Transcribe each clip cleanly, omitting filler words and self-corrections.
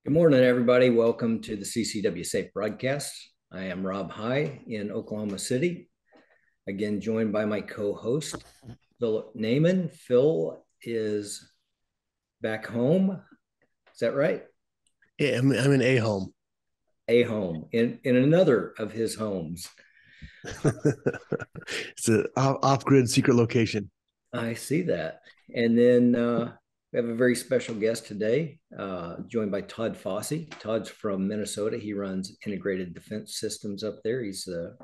Good morning, everybody. Welcome to the CCW Safe Broadcast. I am Rob High in Oklahoma City. Again, joined by my co-host, Philip Naiman. Phil is back home. Is that right? Yeah, I'm in a home. A home in another of his homes. It's an off-grid secret location. I see that. And then we have a very special guest today, joined by Todd Fossey. Todd's from Minnesota. He runs integrated defense systems up there. He's the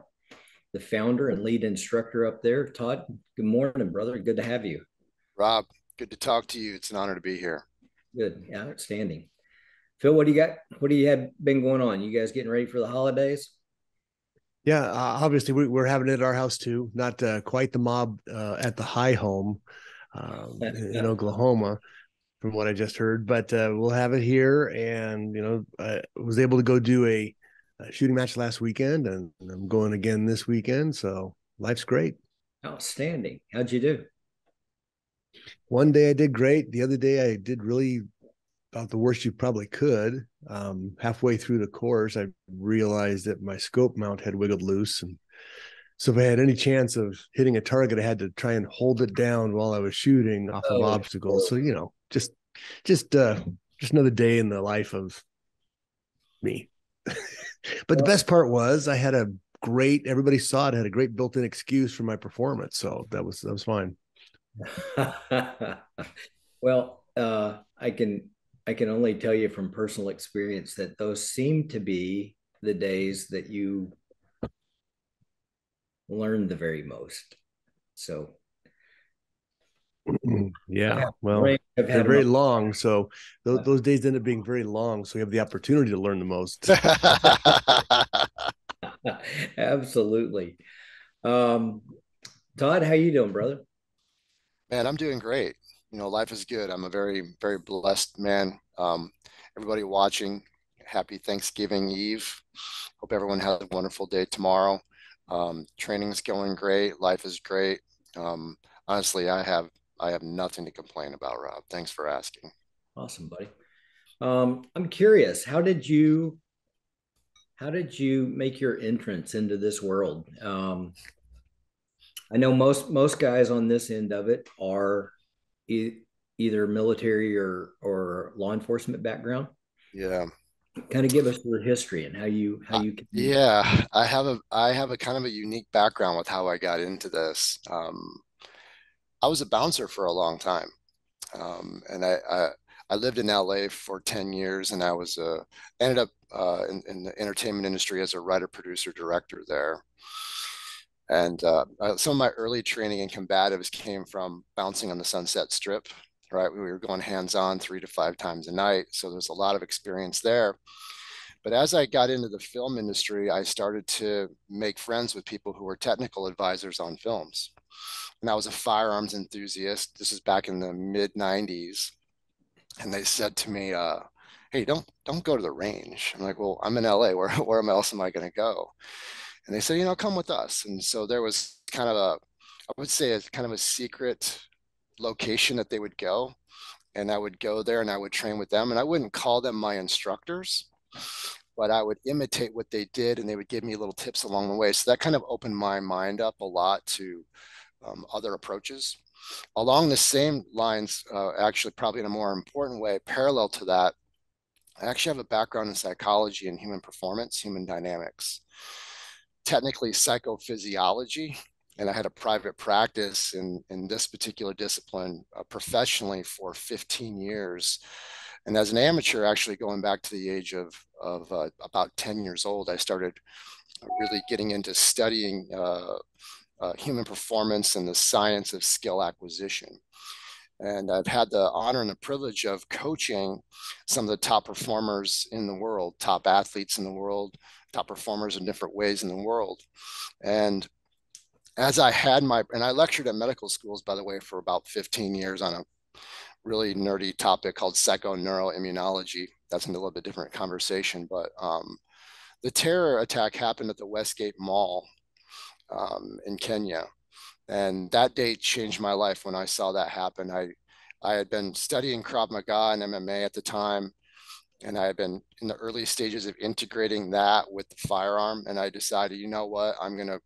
founder and lead instructor up there. Todd, good morning, brother. Good to have you. Rob, good to talk to you. It's an honor to be here. Good. Yeah, outstanding. Phil, what do you got? What do you have been going on? You guys getting ready for the holidays? Yeah, obviously we're having it at our house too. Not quite the mob at the high home in Oklahoma, from what I just heard, but we'll have it here. And I was able to go do a shooting match last weekend, and I'm going again this weekend. So life's great. Outstanding. How'd you do? One day I did great. The other day I did really about the worst you probably could. Halfway through the course, I realized that my scope mount had wiggled loose. And so if I had any chance of hitting a target, I had to try and hold it down while I was shooting off of Oh, obstacles. So, just another day in the life of me. But the best part was I had everybody saw it, I had a great built-in excuse for my performance. So that was fine. well, I can only tell you from personal experience that those seem to be the days that you learn the very most. So Yeah, I well, have they're had an very long. So those days end up being very long. So you have the opportunity to learn the most. absolutely. Um, Todd, how you doing, brother? Man, I'm doing great. Life is good. I'm a very, very blessed man. Everybody watching, happy Thanksgiving Eve. Hope everyone has a wonderful day tomorrow. Training's going great. Life is great. Honestly, I have nothing to complain about, Rob. Thanks for asking. Awesome, buddy. I'm curious, how did you make your entrance into this world? I know most guys on this end of it are e- either military or law enforcement background. Yeah. Kind of give us your history and how you came. Yeah, I have a kind of a unique background with how I got into this. I was a bouncer for a long time. And I lived in LA for 10 years, and I was ended up in the entertainment industry as a writer, producer, director there. And some of my early training in combatives came from bouncing on the Sunset Strip, right? We were going hands-on 3 to 5 times a night, so there's a lot of experience there. But as I got into the film industry, I started to make friends with people who were technical advisors on films. And I was a firearms enthusiast. This is back in the mid 90s. And they said to me, hey, don't go to the range. I'm like, well, I'm in LA. Where else am I going to go? And they said, come with us. And so there was kind of I would say it's kind of a secret location that they would go. And I would go there and I would train with them. And I wouldn't call them my instructors, but I would imitate what they did and they would give me little tips along the way. So that kind of opened my mind up a lot to other approaches. Along the same lines, actually, probably in a more important way, parallel to that, I actually have a background in psychology and human performance, human dynamics, technically psychophysiology. And I had a private practice in this particular discipline professionally for 15 years. And as an amateur, actually going back to the age of about 10 years old, I started really getting into studying human performance and the science of skill acquisition. And I've had the honor and the privilege of coaching some of the top performers in the world, top athletes in the world, top performers in different ways in the world. And and I lectured at medical schools, by the way, for about 15 years on a really nerdy topic called psychoneuroimmunology. That's a little bit different conversation, but the terror attack happened at the Westgate Mall in Kenya. And that day changed my life when I saw that happen. I had been studying Krav Maga and MMA at the time, And I had been in the early stages of integrating that with the firearm. And I decided, you know what, I'm going to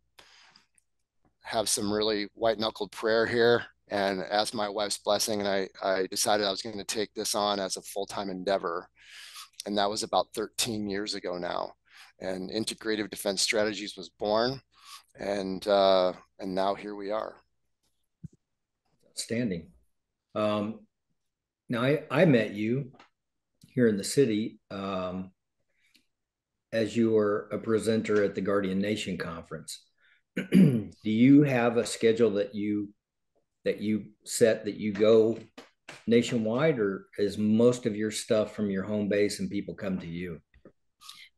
have some really white knuckled prayer here and ask my wife's blessing. And I decided I was going to take this on as a full-time endeavor. And that was about 13 years ago now. And Integrative Defense Strategies was born. And now here we are. Outstanding. Now I met you here in the city as you were a presenter at the Guardian Nation conference. Do you have a schedule that you set that you go nationwide, or is most of your stuff from your home base and people come to you?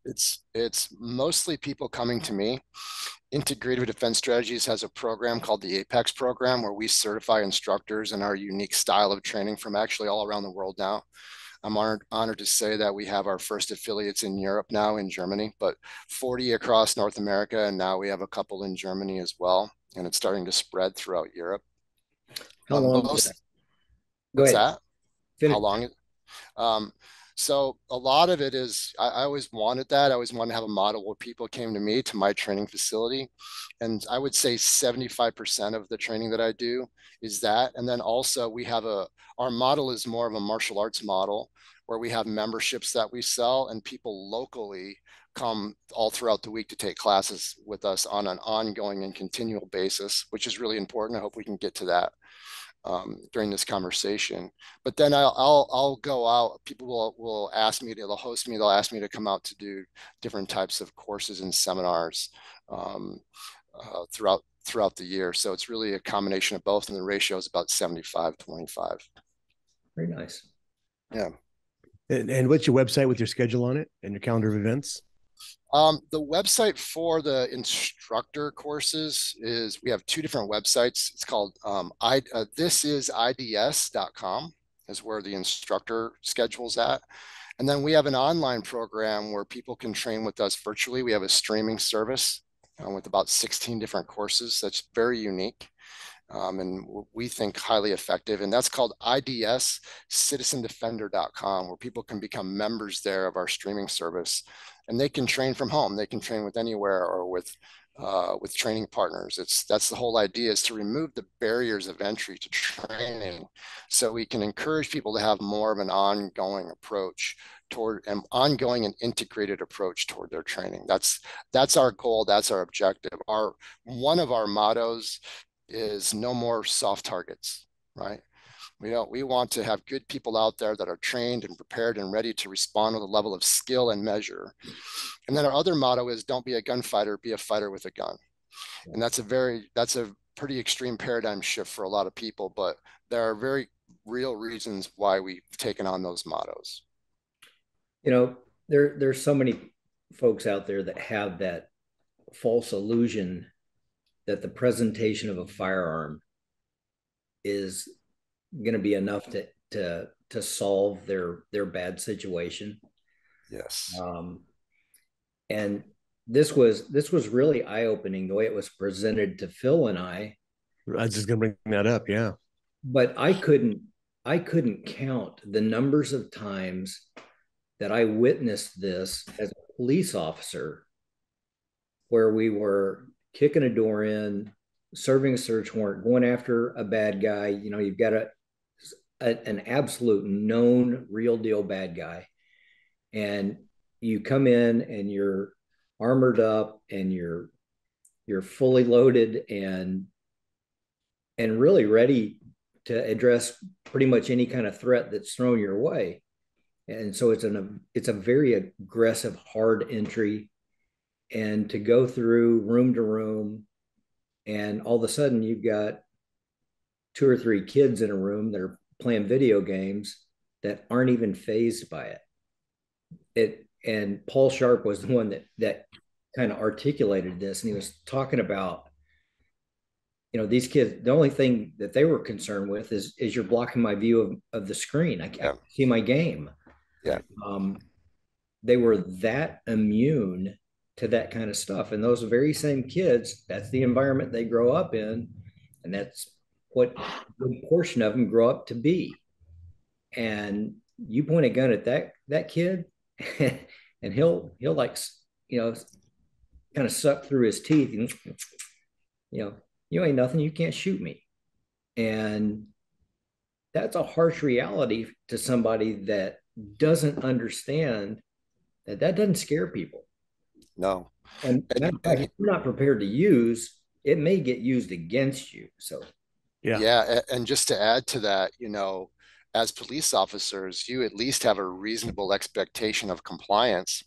It's mostly people coming to me. Integrative Defense Strategies has a program called the Apex program where we certify instructors in our unique style of training from actually all around the world now. I'm honored to say that we have our first affiliates in Europe now, in Germany, but 40 across North America, and now we have a couple in Germany as well, and it's starting to spread throughout Europe. How long? Go What's ahead. that? How Finish. long? Um, so a lot of it is, I always wanted that. I always wanted to have a model where people came to me, to my training facility. And I would say 75% of the training that I do is that. And then also our model is more of a martial arts model where we have memberships that we sell and people locally come all throughout the week to take classes with us on an ongoing and continual basis, which is really important. I hope we can get to that during this conversation. But then I'll go out. People will ask me, they'll host me, they'll ask me to come out to do different types of courses and seminars throughout the year. So it's really a combination of both, and the ratio is about 75-25. Very nice. Yeah. And what's your website with your schedule on it and your calendar of events? The website for the instructor courses is, we have two different websites. It's called thisidids.com is where the instructor schedule's at. And then we have an online program where people can train with us virtually. We have a streaming service with about 16 different courses. That's very unique. And we think highly effective. And that's called idscitizendefender.com, where people can become members there of our streaming service. And they can train from home. They can train with anywhere or with training partners. That's the whole idea, is to remove the barriers of entry to training, so we can encourage people to have more of an ongoing approach toward an ongoing and integrated approach toward their training. That's our goal. That's our objective. One of our mottos is no more soft targets, right? We want to have good people out there that are trained and prepared and ready to respond with a level of skill and measure. And then our other motto is, don't be a gunfighter, be a fighter with a gun. And that's a pretty extreme paradigm shift for a lot of people, but there are very real reasons why we've taken on those mottos. There's so many folks out there that have that false illusion that the presentation of a firearm is going to be enough to solve their bad situation. Yes. And this was really eye-opening the way it was presented to Phil and I. I was just going to bring that up. Yeah. But I couldn't count the numbers of times that I witnessed this as a police officer, where we were kicking a door in, serving a search warrant, going after a bad guy. You've got an absolute known real deal bad guy, and you come in and you're armored up and you're fully loaded and really ready to address pretty much any kind of threat that's thrown your way. And so it's a very aggressive, hard entry, and to go through room to room, and all of a sudden you've got 2 or 3 kids in a room that are playing video games that aren't even fazed by it. And Paul Sharp was the one that kind of articulated this, and he was talking about, these kids, the only thing that they were concerned with is you're blocking my view of the screen. I can't see my game. Yeah. They were that immune to that kind of stuff. And those very same kids, that's the environment they grow up in. And that's what a good portion of them grow up to be. And you point a gun at that kid, and he'll like, you know, kind of suck through his teeth, and you know, you ain't nothing, you can't shoot me. And that's a harsh reality to somebody that doesn't understand that that doesn't scare people. No. And matter of fact, And if you're not prepared to use, it may get used against you. So Yeah. yeah, and just to add to that, as police officers, you at least have a reasonable expectation of compliance,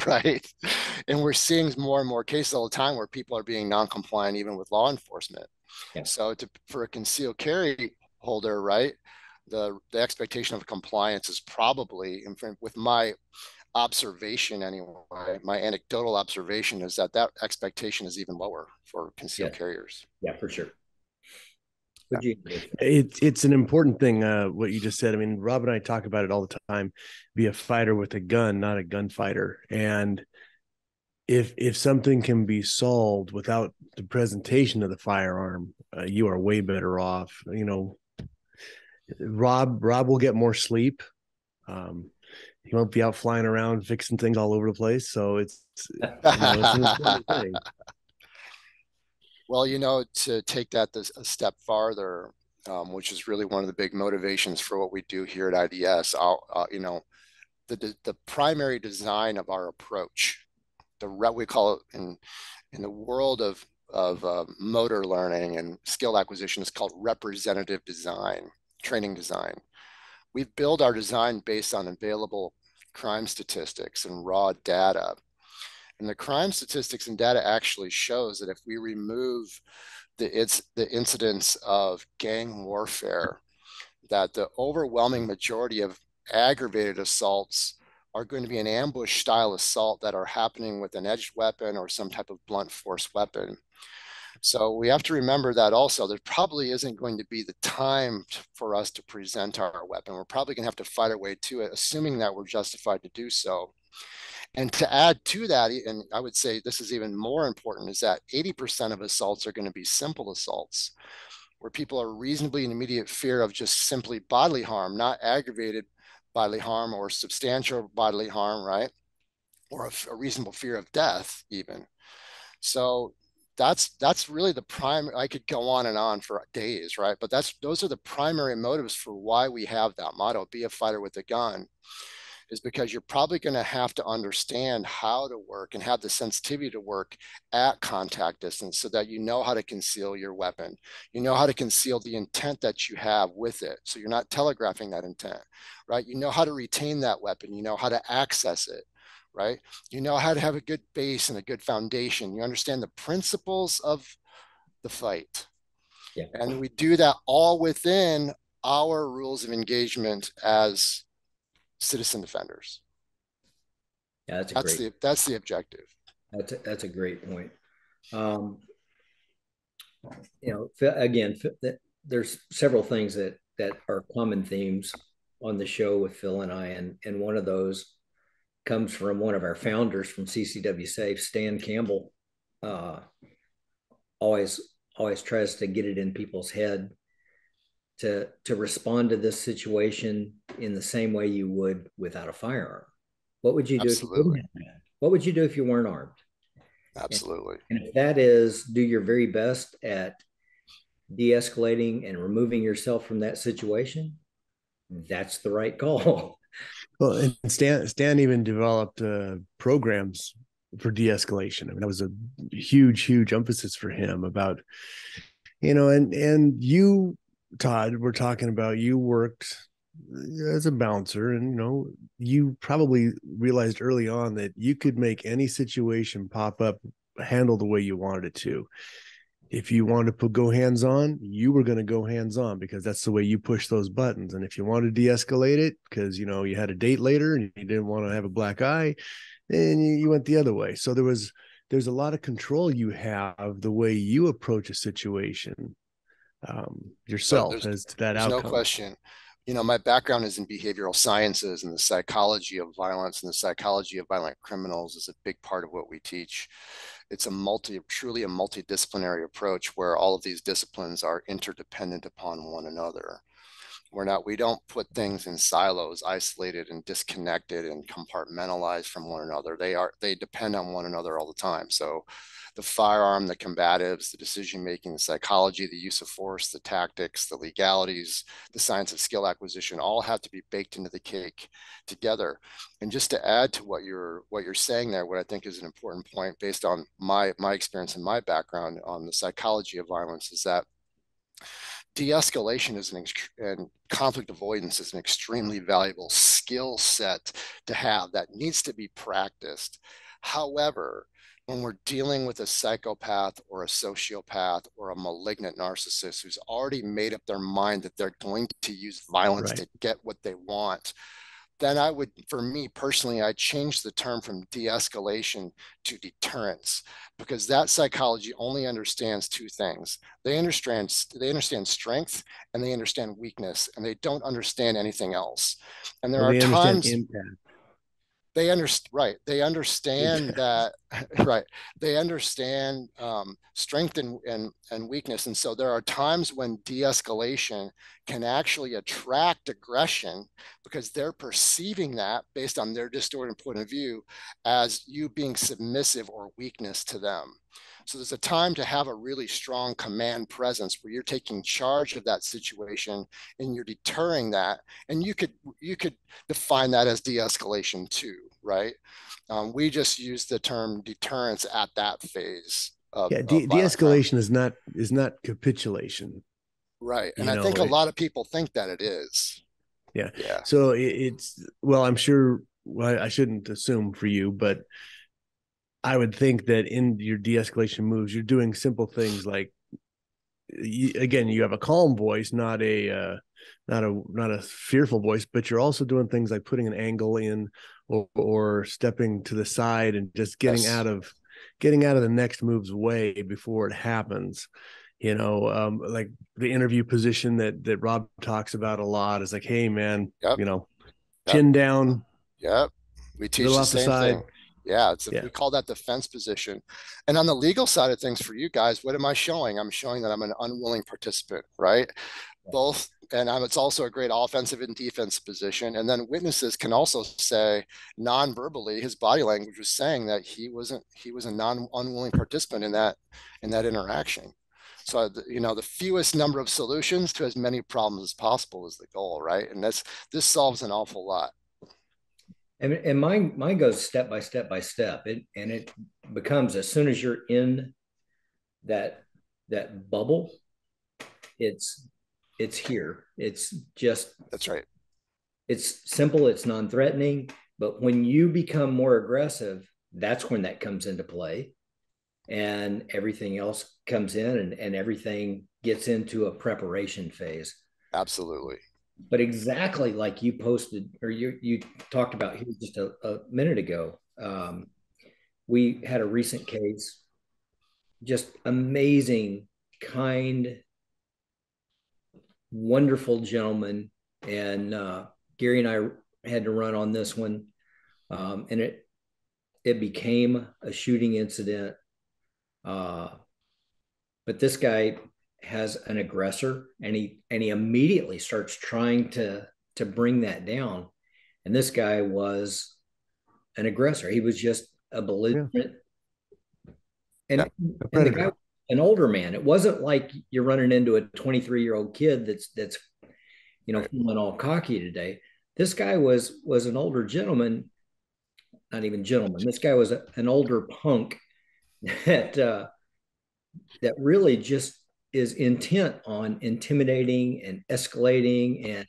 right? And we're seeing more and more cases all the time where people are being non-compliant even with law enforcement. yeah, So for a concealed carry holder, right, the expectation of compliance is probably, with my observation anyway, my anecdotal observation is that expectation is even lower for yeah, concealed carriers. yeah, for sure. Yeah. Would you? It's an important thing, what you just said. I mean, Rob and I talk about it all the time. Be a fighter with a gun, not a gunfighter. And if something can be solved without the presentation of the firearm, you are way better off. Rob will get more sleep. Um, he won't be out flying around fixing things all over the place. So it's an important thing. Well, to take that a step farther, which is really one of the big motivations for what we do here at IDS, the primary design of our approach, we call it in the world of motor learning and skill acquisition, is called representative design, training design. We've built our design based on available crime statistics and raw data. And the crime statistics and data actually shows that if we remove the incidence of gang warfare, that the overwhelming majority of aggravated assaults are going to be an ambush style assault that are happening with an edged weapon or some type of blunt force weapon. So we have to remember that also there probably isn't going to be the time for us to present our weapon. We're probably going to have to fight our way to it, assuming that we're justified to do so. And to add to that, and I would say this is even more important, is that 80% of assaults are going to be simple assaults where people are reasonably in immediate fear of just simply bodily harm, not aggravated bodily harm or substantial bodily harm, right? Or a reasonable fear of death even. So that's really the prime. I could go on and on for days, right? But those are the primary motives for why we have that motto, be a fighter with a gun, is because you're probably going to have to understand how to work and have the sensitivity to work at contact distance so that you know how to conceal your weapon. You know how to conceal the intent that you have with it. So you're not telegraphing that intent, right? You know how to retain that weapon. You know how to access it, right? You know how to have a good base and a good foundation. You understand the principles of the fight. Yeah. And we do that all within our rules of engagement as citizen defenders. Yeah, That's the objective. That's a great point. Um, again, there's several things that are common themes on the show with Phil and I, and one of those comes from one of our founders from CCW Safe, Stan Campbell. Uh, always tries to get it in people's head to respond to this situation in the same way you would without a firearm. What would you do if you didn't Absolutely. have that? What would you do if you weren't armed? Absolutely. And if that is do your very best at de-escalating and removing yourself from that situation, that's the right call. Well, and Stan even developed programs for de-escalation. I mean, that was a huge emphasis for him about, and you, Todd, we're talking about you worked as a bouncer, and you probably realized early on that you could make any situation pop up handle the way you wanted it to. If you wanted to go hands on, you were going to go hands on because that's the way you push those buttons. And if you wanted to de-escalate it because you had a date later and you didn't want to have a black eye, then you went the other way. So there's a lot of control you have the way you approach a situation No, yourself as to that there's no outcome. question. My background is in behavioral sciences, and the psychology of violence and the psychology of violent criminals is a big part of what we teach. It's truly a multidisciplinary approach where all of these disciplines are interdependent upon one another. We don't put things in silos, isolated and disconnected and compartmentalized from one another. They depend on one another all the time. So the firearm, the combatives, the decision making, the psychology, the use of force, the tactics, the legalities, the science of skill acquisition, all have to be baked into the cake together. And just to add to what you're saying there, what I think is an important point based on my experience and my background on the psychology of violence is that de-escalation and conflict avoidance is an extremely valuable skill set to have that needs to be practiced. However, when we're dealing with a psychopath or a sociopath or a malignant narcissist who's already made up their mind that they're going to use violence to get what they want, then I would, for me personally, I change the term from de-escalation to deterrence, because that psychology only understands two things. They understand strength and they understand weakness, and they don't understand anything else. And there are they understand times impact. They understand, right. They understand that, right. They understand strength and weakness. And so there are times when de-escalation can actually attract aggression because they're perceiving that based on their distorted point of view as you being submissive or weakness to them. So there's a time to have a really strong command presence where you're taking charge of that situation and you're deterring that. And you could define that as de-escalation too, right? We just use the term deterrence at that phase of de-escalation is not capitulation, right? And I think a lot of people think that it is. Yeah. So it's, well, I'm sure, well, I shouldn't assume for you, but I would think that in your de-escalation moves, you're doing simple things like, again, you have a calm voice, not a fearful voice, but you're also doing things like putting an angle in, or stepping to the side and just getting out of the next move's way before it happens. Like the interview position that Rob talks about a lot is like, hey man, chin down. Yep. We teach the same thing. Yeah, we call that the fence position. And on the legal side of things for you guys, what am I showing? I'm showing that I'm an unwilling participant, right? Both, and it's also a great offensive and defensive position. And then witnesses can also say non-verbally, his body language was saying that he was a unwilling participant in that interaction. So, the fewest number of solutions to as many problems as possible is the goal, right? And this solves an awful lot. And mine goes step by step by step. It becomes, as soon as you're in that bubble, it's here. It's just, that's right. It's simple, it's non-threatening, but when you become more aggressive, that's when that comes into play, and everything else comes in, and everything gets into a preparation phase. Absolutely. But exactly like you posted, or you talked about here just a minute ago, we had a recent case, just amazing, kind, wonderful gentleman, and Gary and I had to run on this one, and it became a shooting incident. But this guy has an aggressor, and he immediately starts trying to bring that down. And this guy was an aggressor. He was just a belligerent, and the guy, an older man. It wasn't like you're running into a 23-year-old kid that's feeling all cocky today. This guy was an older gentleman, not even gentleman. This guy was an older punk that really just is intent on intimidating and escalating,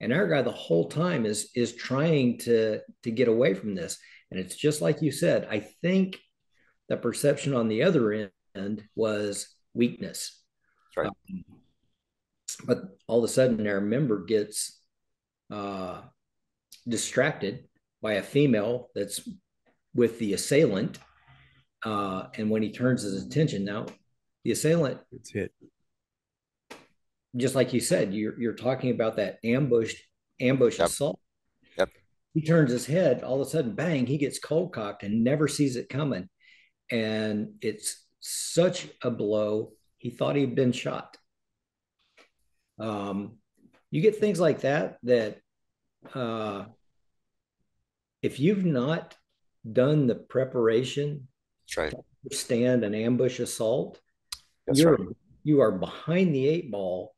and our guy the whole time is trying to get away from this. And it's just like you said, I think the perception on the other end was weakness. Right. But all of a sudden our member gets distracted by a female that's with the assailant, and when he turns his attention, now the assailant, it's hit. Just like you said, you're talking about that ambush assault. Yep. He turns his head, all of a sudden, bang, he gets cold cocked and never sees it coming. And it's such a blow. He thought he'd been shot. you get things like that uh, if you've not done the preparation That's right. to understand an ambush assault, That's you're right. you are behind the eight ball,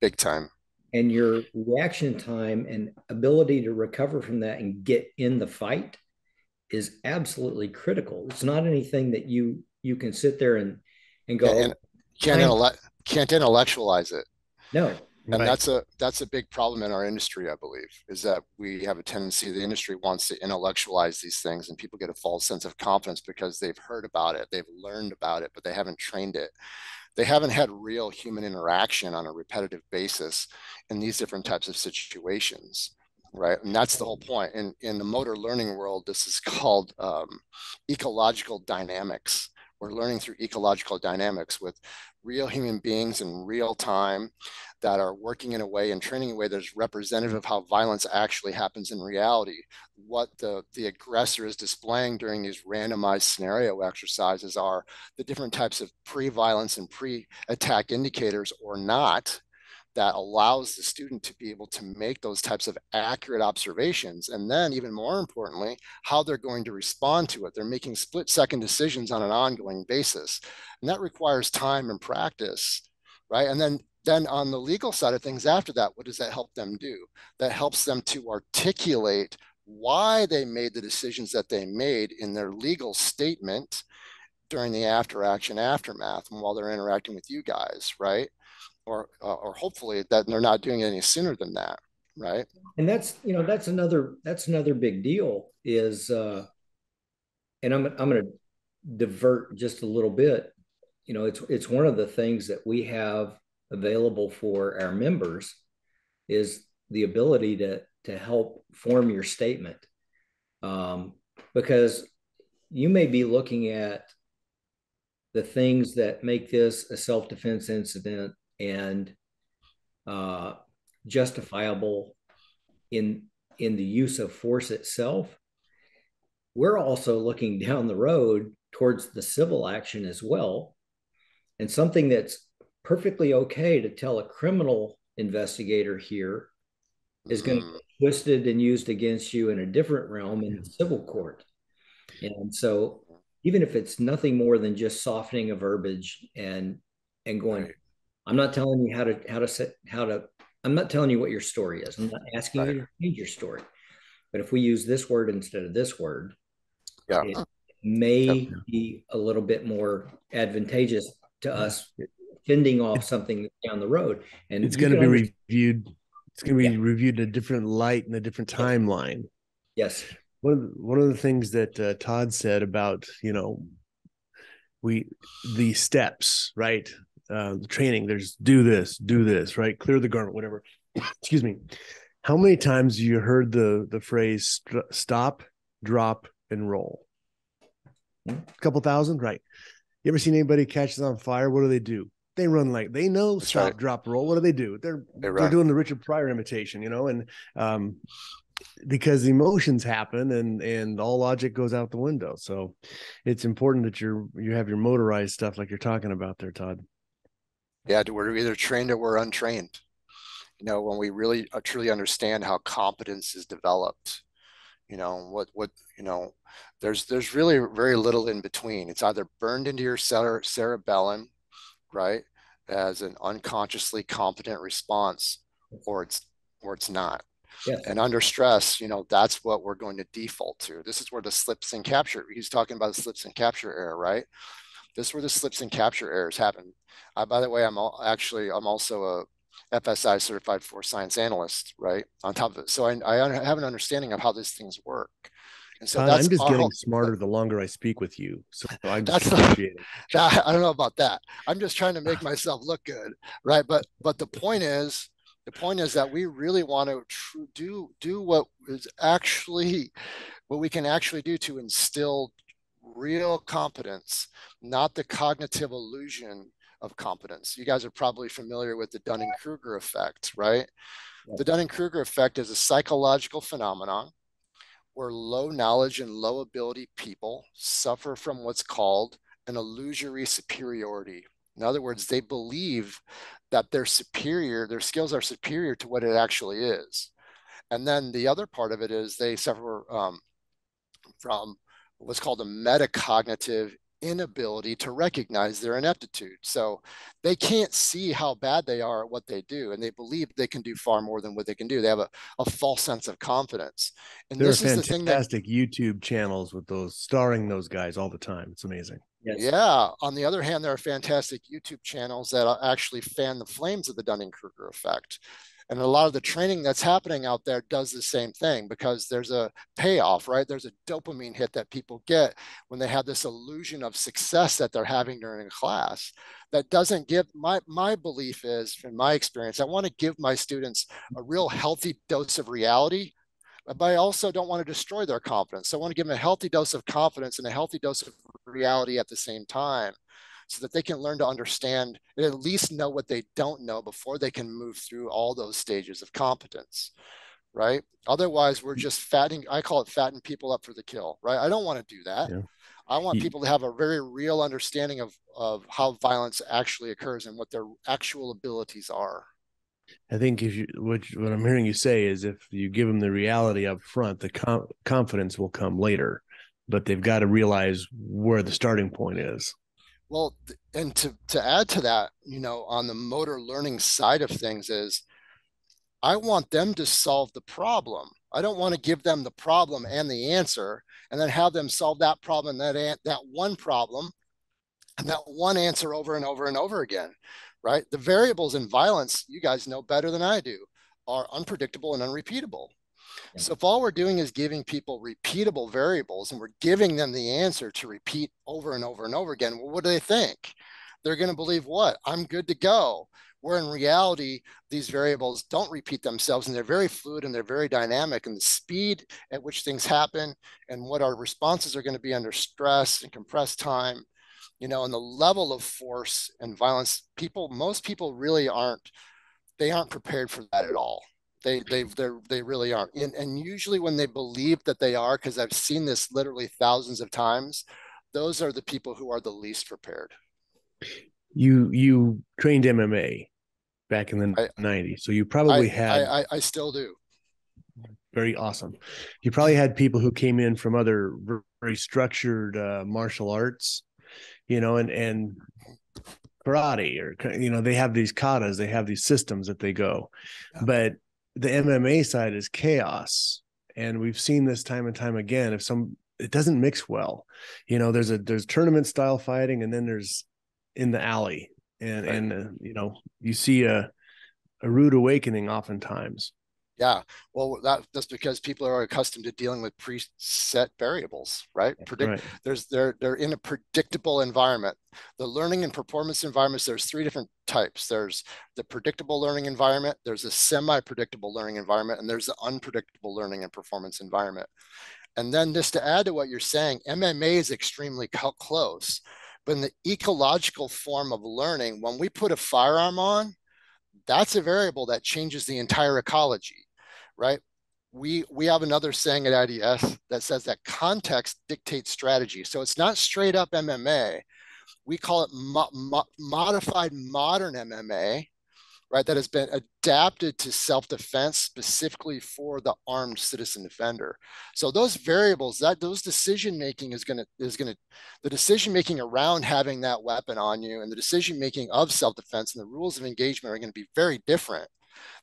Big time. and your reaction time and ability to recover from that and get in the fight is absolutely critical. It's not anything that you can sit there and And, go, and can't time. can't intellectualize it. No. And Right. that's a big problem in our industry, I believe, is that we have a tendency, the industry wants to intellectualize these things, and people get a false sense of confidence because they've heard about it, they've learned about it, but they haven't trained it. They haven't had real human interaction on a repetitive basis in these different types of situations, right? And that's the whole point. In the motor learning world, this is called ecological dynamics. We're learning through ecological dynamics with real human beings in real time that are working in a way and training in a way that's representative of how violence actually happens in reality. What the aggressor is displaying during these randomized scenario exercises are the different types of pre-violence and pre-attack indicators or not that allows the student to be able to make those types of accurate observations. And then even more importantly, how they're going to respond to it. They're making split-second decisions on an ongoing basis. And that requires time and practice, right? And then on the legal side of things after that, what does that help them do? That helps them to articulate why they made the decisions that they made in their legal statement during the after action aftermath and while they're interacting with you guys, right? Or hopefully that they're not doing it any sooner than that, right? And that's another big deal is and I'm going to divert just a little bit. It's one of the things that we have available for our members is the ability to help form your statement, um, because you may be looking at the things that make this a self-defense incident and uh, justifiable in the use of force itself. We're also looking down the road towards the civil action as well, and something that's perfectly okay to tell a criminal investigator here is going to Mm, get twisted and used against you in a different realm in the civil court. And so even if it's nothing more than just softening a verbiage and going, right, I'm not telling you I'm not telling you what your story is. I'm not asking right, you to change your story. But if we use this word instead of this word, yeah, it yep, may be a little bit more advantageous to us fending off something down the road. And It's you going to can be understand. reviewed. It's going to Yeah. be reviewed in a different light and a different Yes. timeline. Yes. One of the things that Todd said about we the steps, right? The training. There's do this, right? Clear the garment, whatever. Excuse me. How many times have you heard the phrase stop, drop, and roll? A couple thousand, right? You ever seen anybody catches on fire? What do? They run like they know that's right. stop, drop, roll. What do? They're They they're run, doing the Richard Pryor imitation, and um, because emotions happen and all logic goes out the window. So it's important that you have your motorized stuff like you're talking about there, Todd. yeah. We're either trained or we're untrained. When we really truly understand how competence is developed, what there's really very little in between. It's either burned into your cerebellum, right, as an unconsciously competent response, or it's not. Yes. And under stress, that's what we're going to default to. This is where the slips and capture, he's talking about the slips and capture error, right? This is where the slips and capture errors happen. By the way, I'm also a FSI certified force science analyst, right? On top of it. So I have an understanding of how these things work. And so Todd, that's I'm just our getting whole, smarter the longer I speak with you. So I just that's the, appreciate it. I don't know about that. I'm just trying to make myself look good, right? But the point is that we really want to do what we can actually do to instill real competence, not the cognitive illusion of competence. You guys are probably familiar with the Dunning-Kruger effect, right? The Yes. Dunning-Kruger effect is a psychological phenomenon where low knowledge and low ability people suffer from what's called an illusory superiority. In other words, they believe that they're superior, their skills are superior to what it actually is. And then the other part of it is they suffer from what's called a metacognitive inability to recognize their ineptitude. So they can't see how bad they are at what they do, and they believe they can do far more than what they can do. They have a false sense of confidence. And There are this is the thing that, fantastic YouTube channels with those starring those guys all the time. It's amazing. Yes. yeah, on the other hand, there are fantastic YouTube channels that actually fan the flames of the Dunning-Kruger effect. And a lot of the training that's happening out there does the same thing because there's a payoff, right? There's a dopamine hit that people get when they have this illusion of success that they're having during a class. That doesn't give my belief is, from my experience, I want to give my students a real healthy dose of reality, but I also don't want to destroy their confidence. So I want to give them a healthy dose of confidence and a healthy dose of reality at the same time so that they can learn to understand and at least know what they don't know before they can move through all those stages of competence, right? Otherwise, we're just fattening, I call it fatten people up for the kill, right? I don't want to do that. Yeah. I want people to have a very real understanding of how violence actually occurs and what their actual abilities are. I think if you what I'm hearing you say is if you give them the reality up front, the confidence will come later, but they've got to realize where the starting point is. Well, and to add to that, on the motor learning side of things is I want them to solve the problem. I don't want to give them the problem and the answer and then have them solve that problem, that one problem and that one answer over and over and over again, right? The variables in violence, you guys know better than I do, are unpredictable and unrepeatable. Yeah. So if all we're doing is giving people repeatable variables and we're giving them the answer to repeat over and over and over again, well, what do they think? They're going to believe what? I'm good to go. Where in reality, these variables don't repeat themselves and they're very fluid and they're very dynamic. And the speed at which things happen and what our responses are going to be under stress and compressed time, and the level of force and violence, most people really aren't prepared for that at all. They really aren't. And usually when they believe that they are, because I've seen this literally thousands of times, those are the people who are the least prepared. You trained MMA back in the I 90s, so you probably had I still do. very awesome. You probably had people who came in from other very structured martial arts, and karate, or they have these katas, they have these systems that they go, Yeah. but the MMA side is chaos, and we've seen this time and time again. It doesn't mix well. There's tournament style fighting, and then there's in the alley, and Right. you see a rude awakening oftentimes. Yeah, well, that's because people are accustomed to dealing with preset variables, right? Right. They're in a predictable environment. The learning and performance environments, there's three different types. There's the predictable learning environment, there's a semi-predictable learning environment, and there's the unpredictable learning and performance environment. And then just to add to what you're saying, MMA is extremely close, but in the ecological form of learning, when we put a firearm on, that's a variable that changes the entire ecology, right? We have another saying at IDS that says that context dictates strategy. So it's not straight up MMA. We call it modified modern MMA, right? That has been adapted to self-defense specifically for the armed citizen defender. So those variables, those decision making is gonna the decision making around having that weapon on you and the decision making of self-defense and the rules of engagement are going to be very different.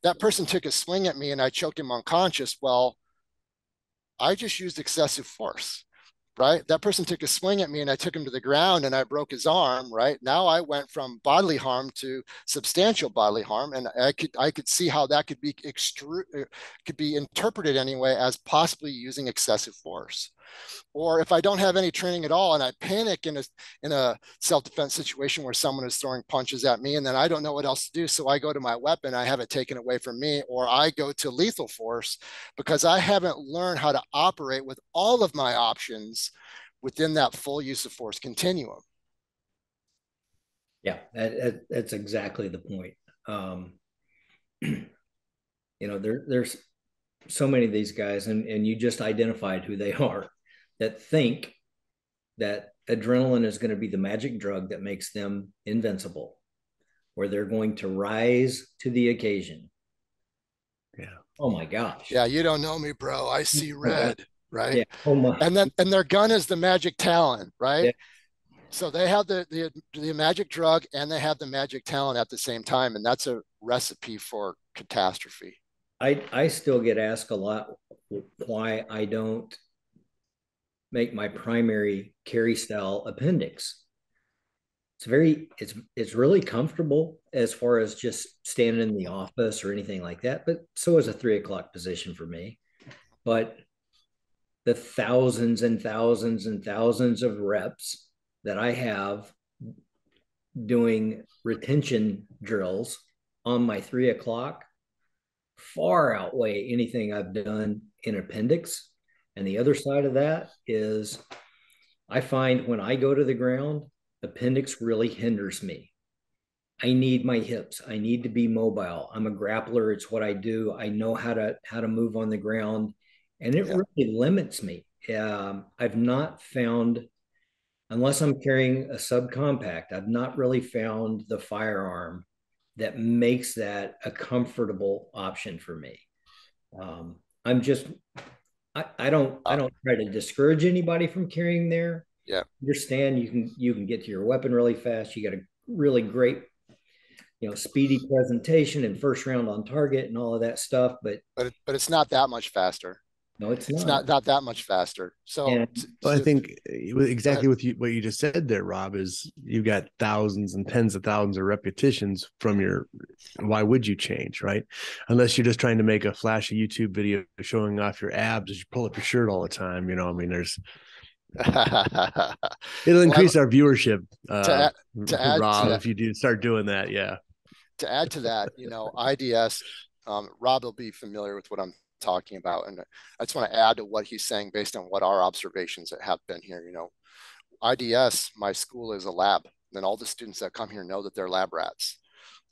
That person took a swing at me and I choked him unconscious. Well, I just used excessive force, right? That person took a swing at me and I took him to the ground and I broke his arm, right? Now I went from bodily harm to substantial bodily harm, and I could see how that could be could be interpreted anyway as possibly using excessive force. Or if I don't have any training at all and I panic in a self-defense situation where someone is throwing punches at me and then I don't know what else to do, so I go to my weapon, I have it taken away from me, or I go to lethal force because I haven't learned how to operate with all of my options within that full use of force continuum. Yeah, that's exactly the point. There's so many of these guys, and you just identified who they are that think that adrenaline is going to be the magic drug that makes them invincible, where they're going to rise to the occasion. Yeah. Oh my gosh. Yeah, you don't know me, bro. I see red, right? Yeah. Oh my. And their gun is the magic talon, right? Yeah. So they have the magic drug and they have the magic talon at the same time, and that's a recipe for catastrophe. I still get asked a lot why I don't make my primary carry style appendix. It's really comfortable as far as just standing in the office or anything like that. But so is a 3 o'clock position for me. But the thousands and thousands and thousands of reps that I have doing retention drills on my 3 o'clock far outweigh anything I've done in appendix. And the other side of that is I find when I go to the ground, appendix really hinders me. I need my hips. I need to be mobile. I'm a grappler. It's what I do. I know how to move on the ground, and it Yeah. really limits me. I've not found, unless I'm carrying a subcompact, I've not really found the firearm that makes that a comfortable option for me. I'm just I don't try to discourage anybody from carrying there. Yeah. Understand you can get to your weapon really fast. You got a really great, speedy presentation and first round on target and all of that stuff. But But it's not that much faster. no, it's It's not. not that much faster. So, And Well, I think exactly what you just said there, Rob, is you've got thousands and tens of thousands of repetitions from your. Why would you change, right? Unless you're just trying to make a flashy YouTube video showing off your abs as you pull up your shirt all the time. I mean, it'll increase our viewership, to add, to add to Rob, that, if you do start doing that. Yeah. to add to that, IDS, Rob will be familiar with what I'm talking about. And I just want to add to what he's saying based on what our observations have been here. IDS, my school is a lab. And all the students that come here know that they're lab rats.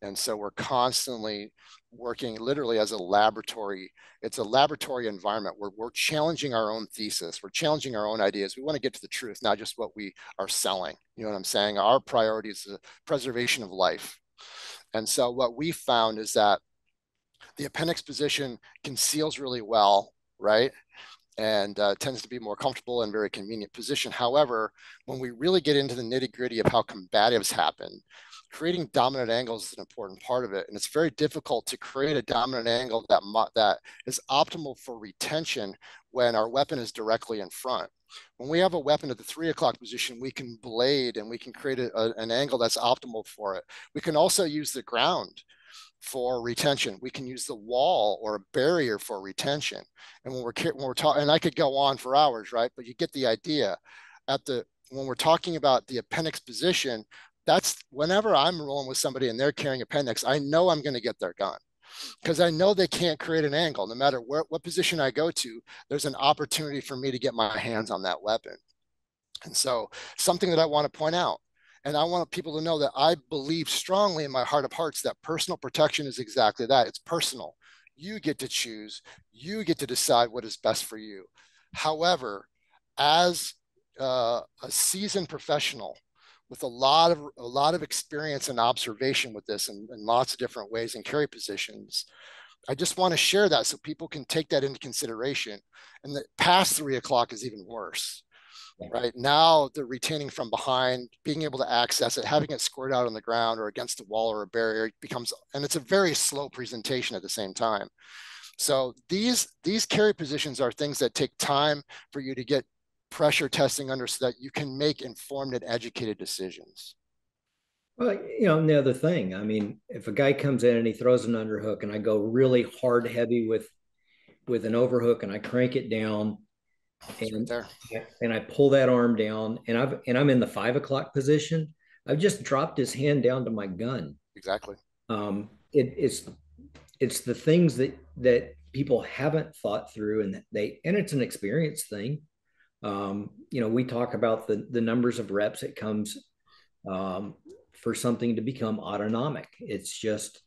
And so we're constantly working literally as a laboratory. It's a laboratory environment where we're challenging our own thesis. We're challenging our own ideas. We want to get to the truth, not just what we are selling. You know what I'm saying? Our priority is the preservation of life. And so what we found is that the appendix position conceals really well, right? And tends to be more comfortable and very convenient position. However, when we really get into the nitty gritty of how combatives happen, creating dominant angles is an important part of it. And it's very difficult to create a dominant angle that is optimal for retention when our weapon is directly in front. When we have a weapon at the 3 o'clock position, we can blade and we can create an angle that's optimal for it. We can also use the ground for retention. We can use the wall or a barrier for retention. And when we're talking, and I could go on for hours, right? But you get the idea. When we're talking about the appendix position, that's whenever I'm rolling with somebody and they're carrying appendix, I know I'm going to get their gun because I know they can't create an angle. No matter what position I go to, there's an opportunity for me to get my hands on that weapon. And so something that I want to point out, and I want people to know that I believe strongly in my heart of hearts that personal protection is exactly that. It's personal. You get to choose. You get to decide what is best for you. However, as a seasoned professional with a lot of experience and observation with this in lots of different ways and carry positions, I just want to share that so people can take that into consideration. And the past 3 o'clock is even worse. Right now, the retaining from behind, being able to access it, having it squared out on the ground or against a wall or a barrier becomes, and it's a very slow presentation at the same time. So these carry positions are things that take time for you to get pressure testing under so that you can make informed and educated decisions. Well, and the other thing, I mean, if a guy comes in and he throws an underhook and I go really hard heavy with an overhook and I crank it down It's right there. and I pull that arm down and I'm in the 5 o'clock position, I've just dropped his hand down to my gun. Exactly. It's the things that people haven't thought through, and it's an experience thing. We talk about the numbers of reps it comes for something to become autonomic. It's just,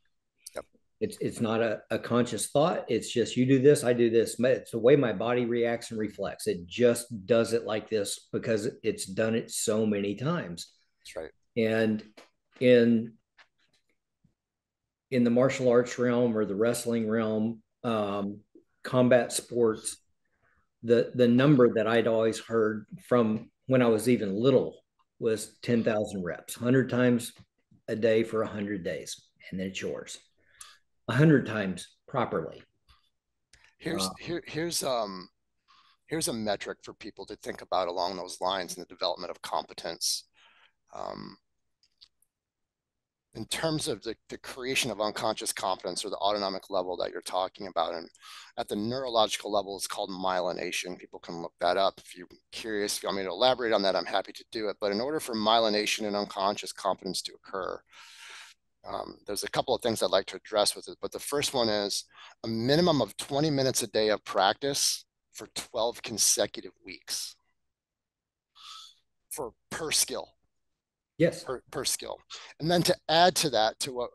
yep. It's not a conscious thought. It's just you do this, I do this. It's the way my body reacts and reflects. It just does it like this because it's done it so many times. That's right. And in in the martial arts realm or the wrestling realm, combat sports, the number that I'd always heard from when I was even little was 10,000 reps, 100 times a day for 100 days, and then it's yours. 100 times properly. Here's a metric for people to think about along those lines in the development of competence. In terms of the creation of unconscious competence, or the autonomic level that you're talking about, and at the neurological level, it's called myelination. People can look that up. If you're curious, if you want me to elaborate on that, I'm happy to do it. But in order for myelination and unconscious competence to occur, there's a couple of things I'd like to address with it. But the first one is a minimum of 20 minutes a day of practice for 12 consecutive weeks per skill. Yes. Per skill. And then to add to that, to what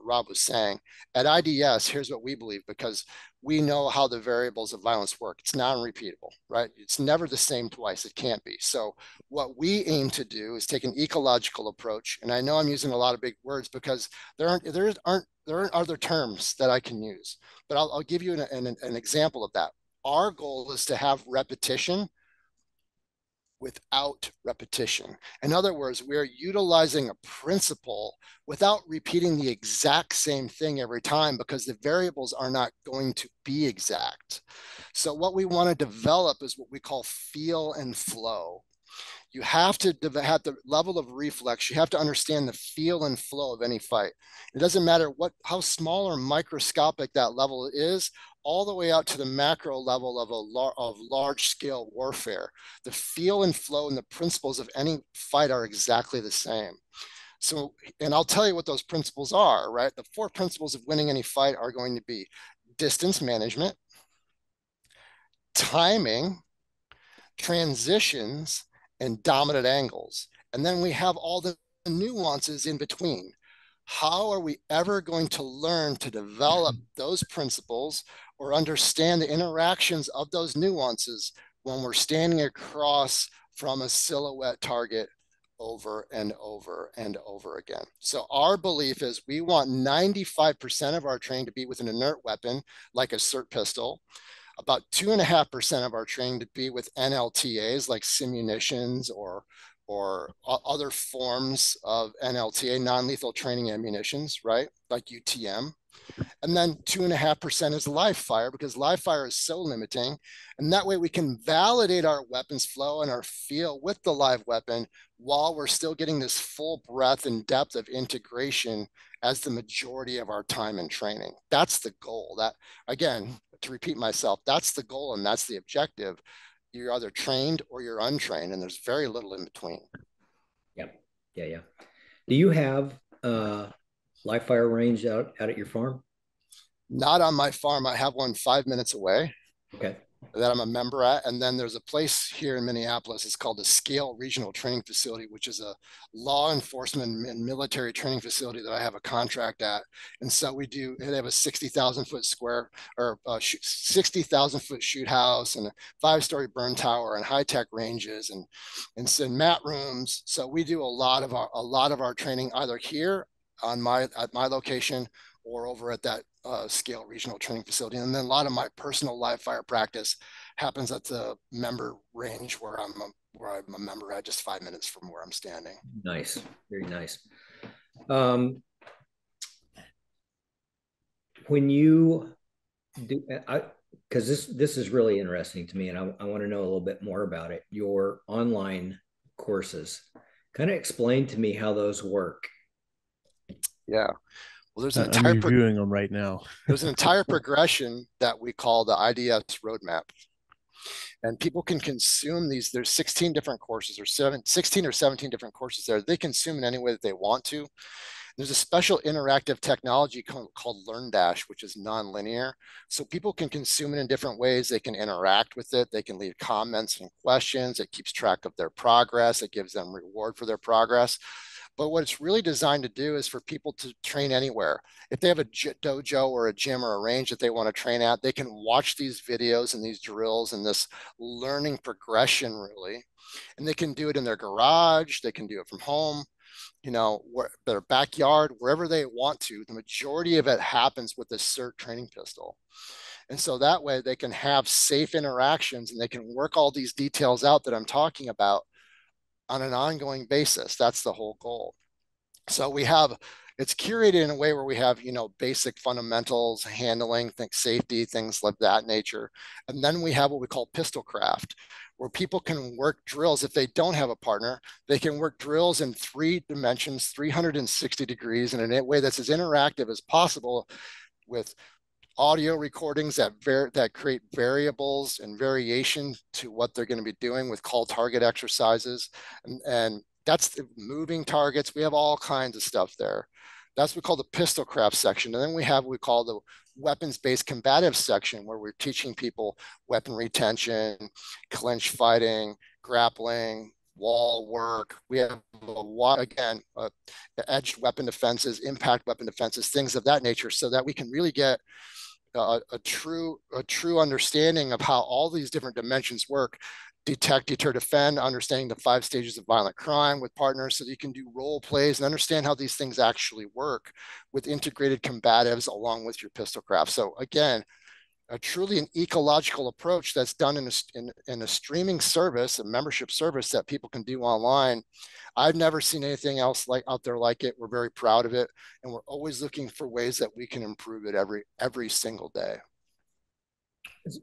Rob was saying, at IDS, here's what we believe, because we know how the variables of violence work. It's non-repeatable, right? It's never the same twice. It can't be. So what we aim to do is take an ecological approach. And I know I'm using a lot of big words because there aren't other terms that I can use, but I'll give you an example of that. Our goal is to have repetition without repetition. In other words, we are utilizing a principle without repeating the exact same thing every time, because the variables are not going to be exact. So what we want to develop is what we call feel and flow. You have to have the level of reflex. You have to understand the feel and flow of any fight. It doesn't matter how small or microscopic that level is, all the way out to the macro level of large scale warfare. The feel and flow and the principles of any fight are exactly the same. So, and I'll tell you what those principles are, right? The 4 principles of winning any fight are going to be distance management, timing, transitions, and dominant angles. And then we have all the nuances in between. How are we ever going to learn to develop those principles or understand the interactions of those nuances when we're standing across from a silhouette target over and over and over again? So our belief is we want 95% of our training to be with an inert weapon, like a SIRT pistol, about 2.5% of our training to be with NLTAs like simunitions or other forms of NLTA, non-lethal training ammunitions, right? Like UTM. And then 2.5% is live fire, because live fire is so limiting. And that way we can validate our weapons flow and our feel with the live weapon while we're still getting this full breadth and depth of integration as the majority of our time in training. That's the goal. That, again, to repeat myself, that's the goal and that's the objective. You're either trained or you're untrained, and there's very little in between. Yeah. Do you have live fire range out at your farm? Not on my farm. I have one 5 minutes away. Okay. That I'm a member at. And then there's a place here in Minneapolis. It's called the Scale Regional Training Facility, which is a law enforcement and military training facility that I have a contract at. And so they have a 60,000 foot square or 60,000 foot shoot house and a 5-story burn tower and high tech ranges and mat rooms. So we do a lot of our training either here at my location or over at that Scale Regional Training Facility. And then a lot of my personal live fire practice happens at the member range where I'm a member at, just 5 minutes from where I'm standing. Nice. Very nice. When you do, because this is really interesting to me, and I want to know a little bit more about it. Your online courses, kind of explain to me how those work. Yeah. Well, there's I'm reviewing them right now. There's an entire progression that we call the IDS roadmap. And people can consume these. There's 16 different courses, or 16 or 17 different courses there. They consume in any way that they want to. There's a special interactive technology called LearnDash, which is non-linear. So people can consume it in different ways. They can interact with it. They can leave comments and questions. It keeps track of their progress. It gives them reward for their progress. But what it's really designed to do is for people to train anywhere. If they have a dojo or a gym or a range that they want to train at, they can watch these videos and these drills and this learning progression really. And they can do it in their garage, they can do it from home, their backyard, wherever they want to. The majority of it happens with this CERT training pistol. And so that way they can have safe interactions and they can work all these details out that I'm talking about on an ongoing basis. That's the whole goal. So it's curated in a way where we have, basic fundamentals, handling, safety, things like that nature. And then we have what we call pistol craft, where people can work drills. If they don't have a partner, they can work drills in 3 dimensions, 360 degrees, in a way that's as interactive as possible, with audio recordings that create variables and variation to what they're going to be doing with call target exercises. And that's the moving targets. We have all kinds of stuff there. That's what we call the pistol craft section. And then we have what we call the weapons-based combative section, where we're teaching people weapon retention, clinch fighting, grappling, wall work. We have edged weapon defenses, impact weapon defenses, things of that nature, so that we can really get a true understanding of how all these different dimensions work. Detect, deter, defend, understanding the 5 stages of violent crime with partners, so that you can do role plays and understand how these things actually work with integrated combatives along with your pistol craft. So again, truly an ecological approach that's done in a streaming service, a membership service that people can do online. I've never seen anything else out there like it. We're very proud of it, and we're always looking for ways that we can improve it every single day.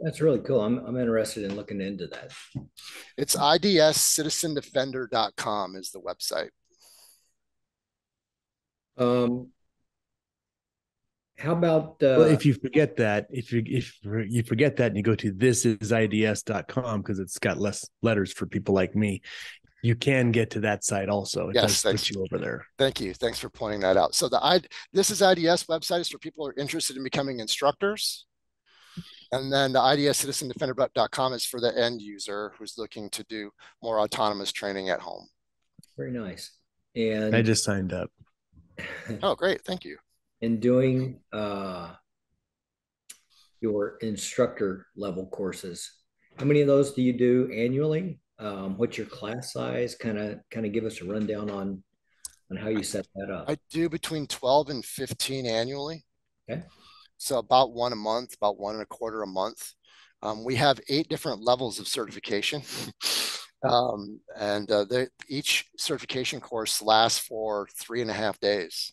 That's really cool. I'm interested in looking into that. It's idscitizendefender.com is the website. How about well, if you forget that, if you forget that and you go to thisidids.com, because it's got less letters for people like me, you can get to that site also. It does put you over there. Thank you. Thanks for pointing that out. So This Is IDS website is for people who are interested in becoming instructors. And then the idscitizendefender.com is for the end user who's looking to do more autonomous training at home. Very nice. And I just signed up. Oh, great. Thank you. In doing your instructor level courses, how many of those do you do annually? What's your class size? Kind of give us a rundown on how you set that up. I do between 12 and 15 annually. Okay. So about 1 a month, about 1 1/4 a month. We have 8 different levels of certification. Each certification course lasts for 3.5 days,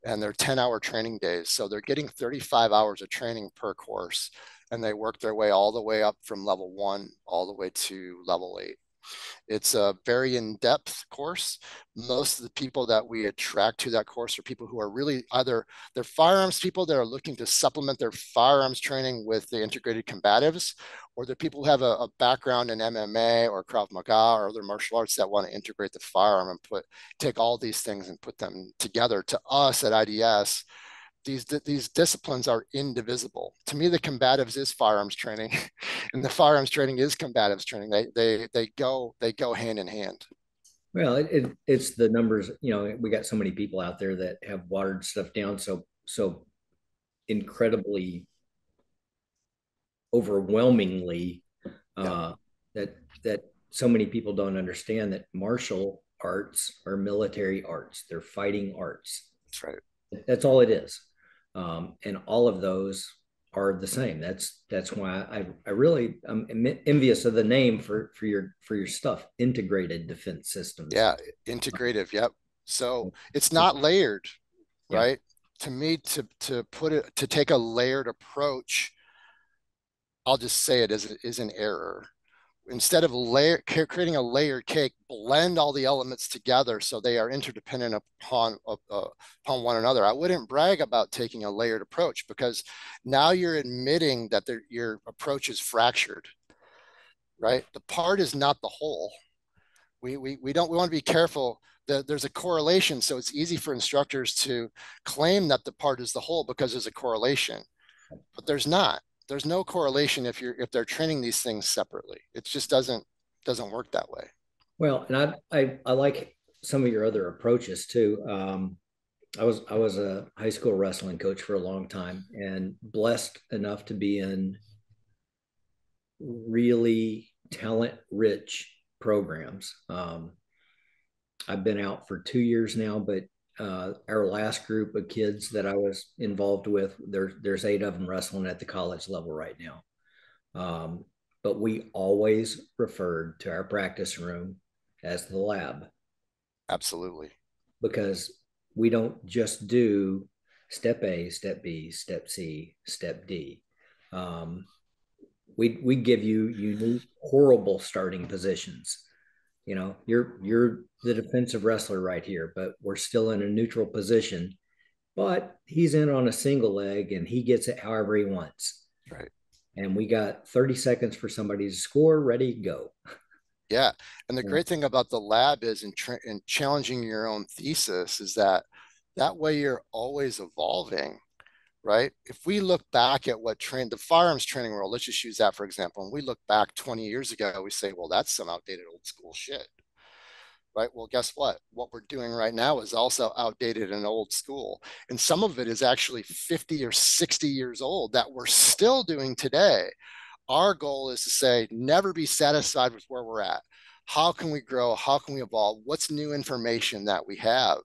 and they're 10-hour training days. So they're getting 35 hours of training per course, and they work their way all the way up from level 1 all the way to level 8. It's a very in-depth course. Most of the people that we attract to that course are people who are really either they're firearms people that are looking to supplement their firearms training with the integrated combatives, or they're people who have a background in MMA or Krav Maga or other martial arts that want to integrate the firearm and take all these things and put them together. To us at IDS, these disciplines are indivisible. To me, the combatives is firearms training, and the firearms training is combatives training. They go hand in hand. Well, it's the numbers. We got so many people out there that have watered stuff down so incredibly, overwhelmingly, that so many people don't understand that martial arts are military arts. They're fighting arts. That's right. That's all it is. And all of those are the same. That's why I really I'm envious of the name for your stuff. Integrated defense systems. Yeah, integrative. Yep. So it's not layered, right? To me, to take a layered approach, I'll just say it is an error. Instead of creating a layered cake, blend all the elements together so they are interdependent upon one another. I wouldn't brag about taking a layered approach, because now you're admitting that your approach is fractured, right? The part is not the whole. We want to be careful that there's a correlation, so it's easy for instructors to claim that the part is the whole because there's a correlation, but there's not. There's no correlation if they're training these things separately. It just doesn't work that way. Well, and I like some of your other approaches too. I was a high school wrestling coach for a long time, and blessed enough to be in really talent rich programs. I've been out for 2 years now, but our last group of kids that I was involved with, there's 8 of them wrestling at the college level right now. But we always referred to our practice room as the lab. Absolutely. Because we don't just do step A, step B, step C, step D. We give you unique, horrible starting positions. You know, you're the defensive wrestler right here, but we're still in a neutral position. But he's in on a single leg and he gets it however he wants. Right. And we got 30 seconds for somebody to score, ready, go. Yeah. And the great thing about the lab is in challenging your own thesis is that way you're always evolving, right? If we look back at what the firearms training world, let's just use that for example. And we look back 20 years ago, we say, well, that's some outdated old school shit, right? Well, guess what? What we're doing right now is also outdated and old school. And some of it is actually 50 or 60 years old that we're still doing today. Our goal is to say, never be satisfied with where we're at. How can we grow? How can we evolve? What's new information that we have?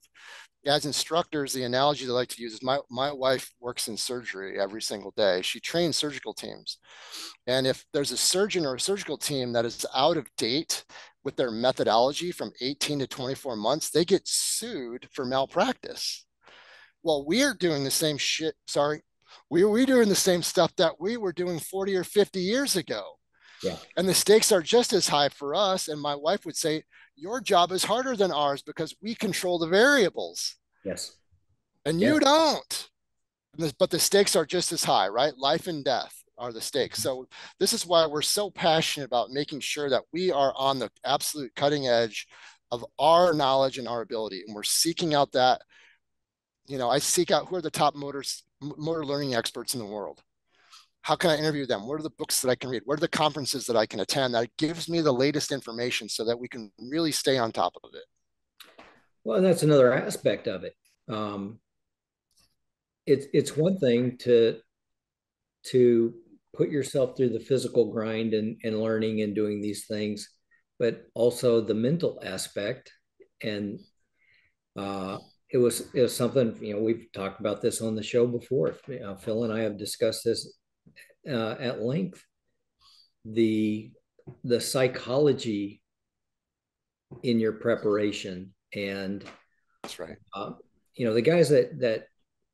As instructors, the analogy that I like to use is my wife works in surgery every single day. She trains surgical teams. And if there's a surgeon or a surgical team that is out of date with their methodology from 18 to 24 months, they get sued for malpractice. Well, we're doing the same shit. Sorry. We're doing the same stuff that we were doing 40 or 50 years ago. Yeah. And the stakes are just as high for us. And my wife would say, your job is harder than ours because we control the variables. Yes. And you don't. But the stakes are just as high, right? Life and death are the stakes. So this is why we're so passionate about making sure that we are on the absolute cutting edge of our knowledge and our ability. And we're seeking out that, I seek out who are the top motor learning experts in the world. How can I interview them? What are the books that I can read? What are the conferences that I can attend that gives me the latest information so that we can really stay on top of it? Well, that's another aspect of it. It's one thing to put yourself through the physical grind and learning and doing these things, but also the mental aspect. And it was something, we've talked about this on the show before. Phil and I have discussed this at length. The psychology in your preparation, and that's right. The guys that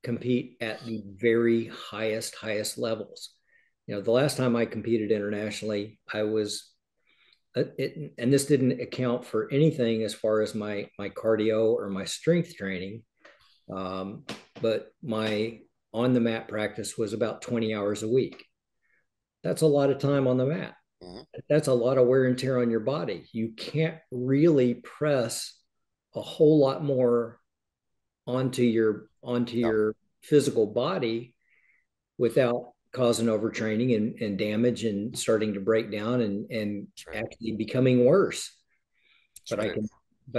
compete at the very highest levels. The last time I competed internationally, I was, and this didn't account for anything as far as my cardio or my strength training, but my on the mat practice was about 20 hours a week. That's a lot of time on the mat. Mm-hmm. That's a lot of wear and tear on your body. You can't really press a whole lot more onto your physical body without causing overtraining and damage and starting to break down and actually becoming worse. But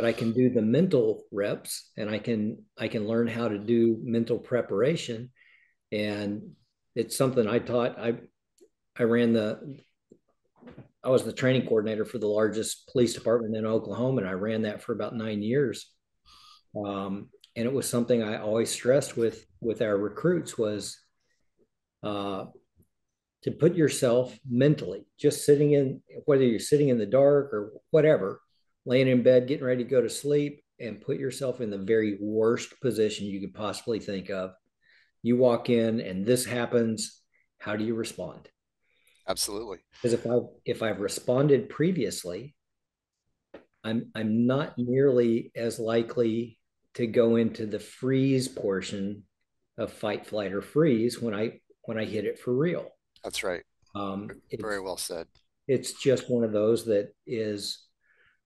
I can do the mental reps, and I can learn how to do mental preparation. And it's something I taught. I was the training coordinator for the largest police department in Oklahoma, and I ran that for about 9 years. And it was something I always stressed with our recruits was to put yourself mentally, just sitting in, whether you're sitting in the dark or whatever, laying in bed, getting ready to go to sleep, and put yourself in the very worst position you could possibly think of. You walk in and this happens. How do you respond? Absolutely. Because if I've responded previously, I'm not nearly as likely to go into the freeze portion of fight, flight, or freeze when I hit it for real. That's right. Very well said. It's just one of those that is,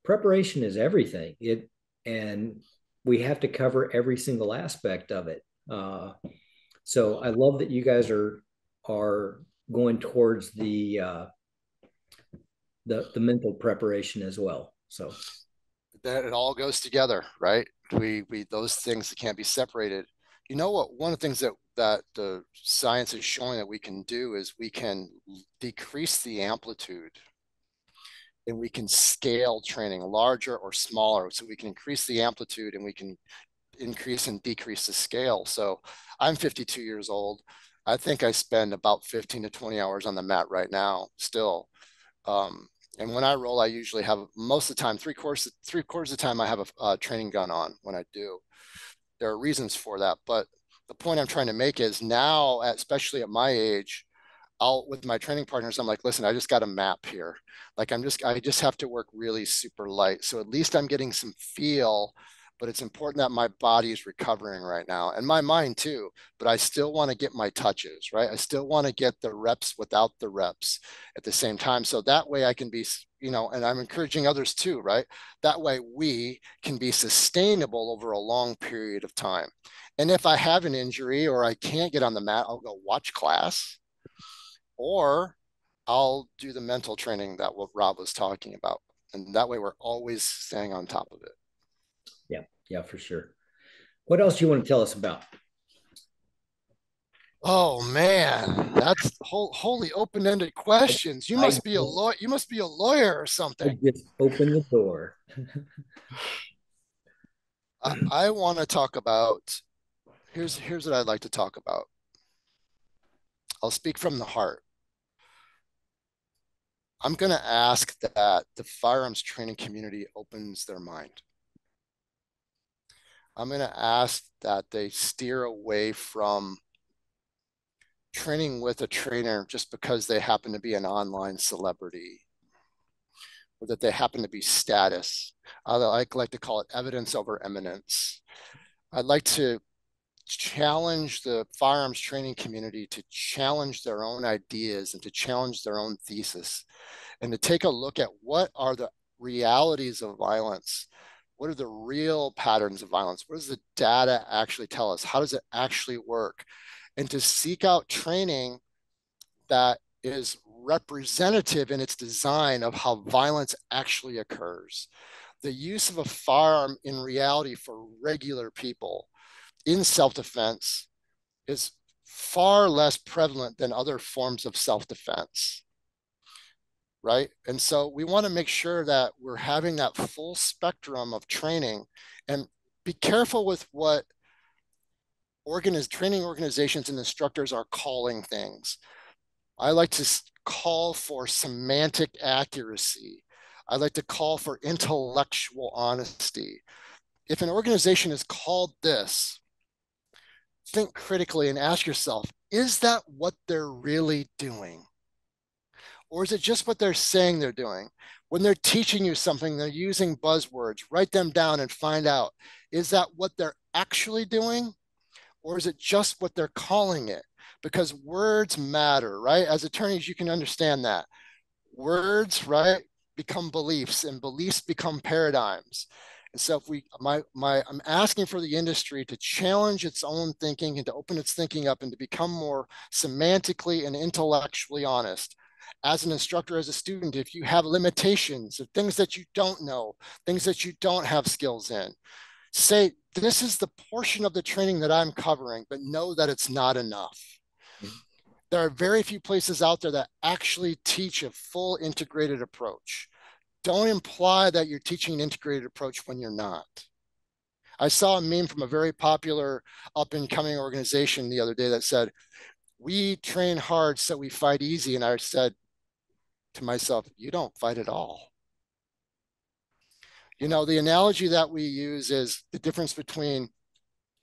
preparation is everything. And we have to cover every single aspect of it. So I love that you guys are going towards the mental preparation as well. So it all goes together, right? We those things that can't be separated. You know what? One of the things that the science is showing that we can do is we can decrease the amplitude and we can scale training larger or smaller. So we can increase the amplitude and we can increase and decrease the scale. So I'm 52 years old. I think I spend about 15 to 20 hours on the mat right now still. And when I roll, I usually have most of the time, three quarters of the time, I have a training gun on when I do. There are reasons for that, but the point I'm trying to make is now, especially at my age, I'll with my training partners, I'm like, listen, I just got a map here. Like I just have to work really super light. So at least I'm getting some feel, but it's important that my body is recovering right now and my mind too. But I still want to get my touches, right? I still want to get the reps without the reps at the same time. So that way I can be, and I'm encouraging others too, right? That way we can be sustainable over a long period of time. And if I have an injury or I can't get on the mat, I'll go watch class or I'll do the mental training that what Rob was talking about. And that way we're always staying on top of it. Yeah, yeah, for sure. What else do you want to tell us about? Oh man, that's wholly open-ended questions. You I, must be a lawyer. You must be a lawyer or I something. just opened the door. I want to talk about. Here's what I'd like to talk about. I'll speak from the heart. I'm going to ask that the firearms training community opens their mind. I'm going to ask that they steer away from training with a trainer just because they happen to be an online celebrity or that they happen to be status. I like to call it evidence over eminence. I'd like to challenge the firearms training community to challenge their own ideas and to challenge their own thesis and to take a look at what are the realities of violence. What are the real patterns of violence? What does the data actually tell us? How does it actually work? And to seek out training that is representative in its design of how violence actually occurs. The use of a firearm in reality for regular people in self-defense is far less prevalent than other forms of self-defense, right? And so we want to make sure that we're having that full spectrum of training and be careful with what training organizations and instructors are calling things. I like to call for semantic accuracy. I like to call for intellectual honesty. If an organization is called this, think critically and ask yourself, is that what they're really doing? Or is it just what they're saying they're doing? When they're teaching you something, they're using buzzwords, write them down and find out, is that what they're actually doing? Or is it just what they're calling it? Because words matter, right? As attorneys, you can understand that. Words, right, become beliefs and beliefs become paradigms. And so if I'm asking for the industry to challenge its own thinking and to open its thinking up and to become more semantically and intellectually honest. As an instructor, as a student, if you have limitations, things that you don't know, things that you don't have skills in, say, this is the portion of the training that I'm covering, but know that it's not enough. There are very few places out there that actually teach a full integrated approach. Don't imply that you're teaching an integrated approach when you're not. I saw a meme from a very popular up and coming organization the other day that said, we train hard so we fight easy. And I said to myself, you don't fight at all. The analogy that we use is the difference between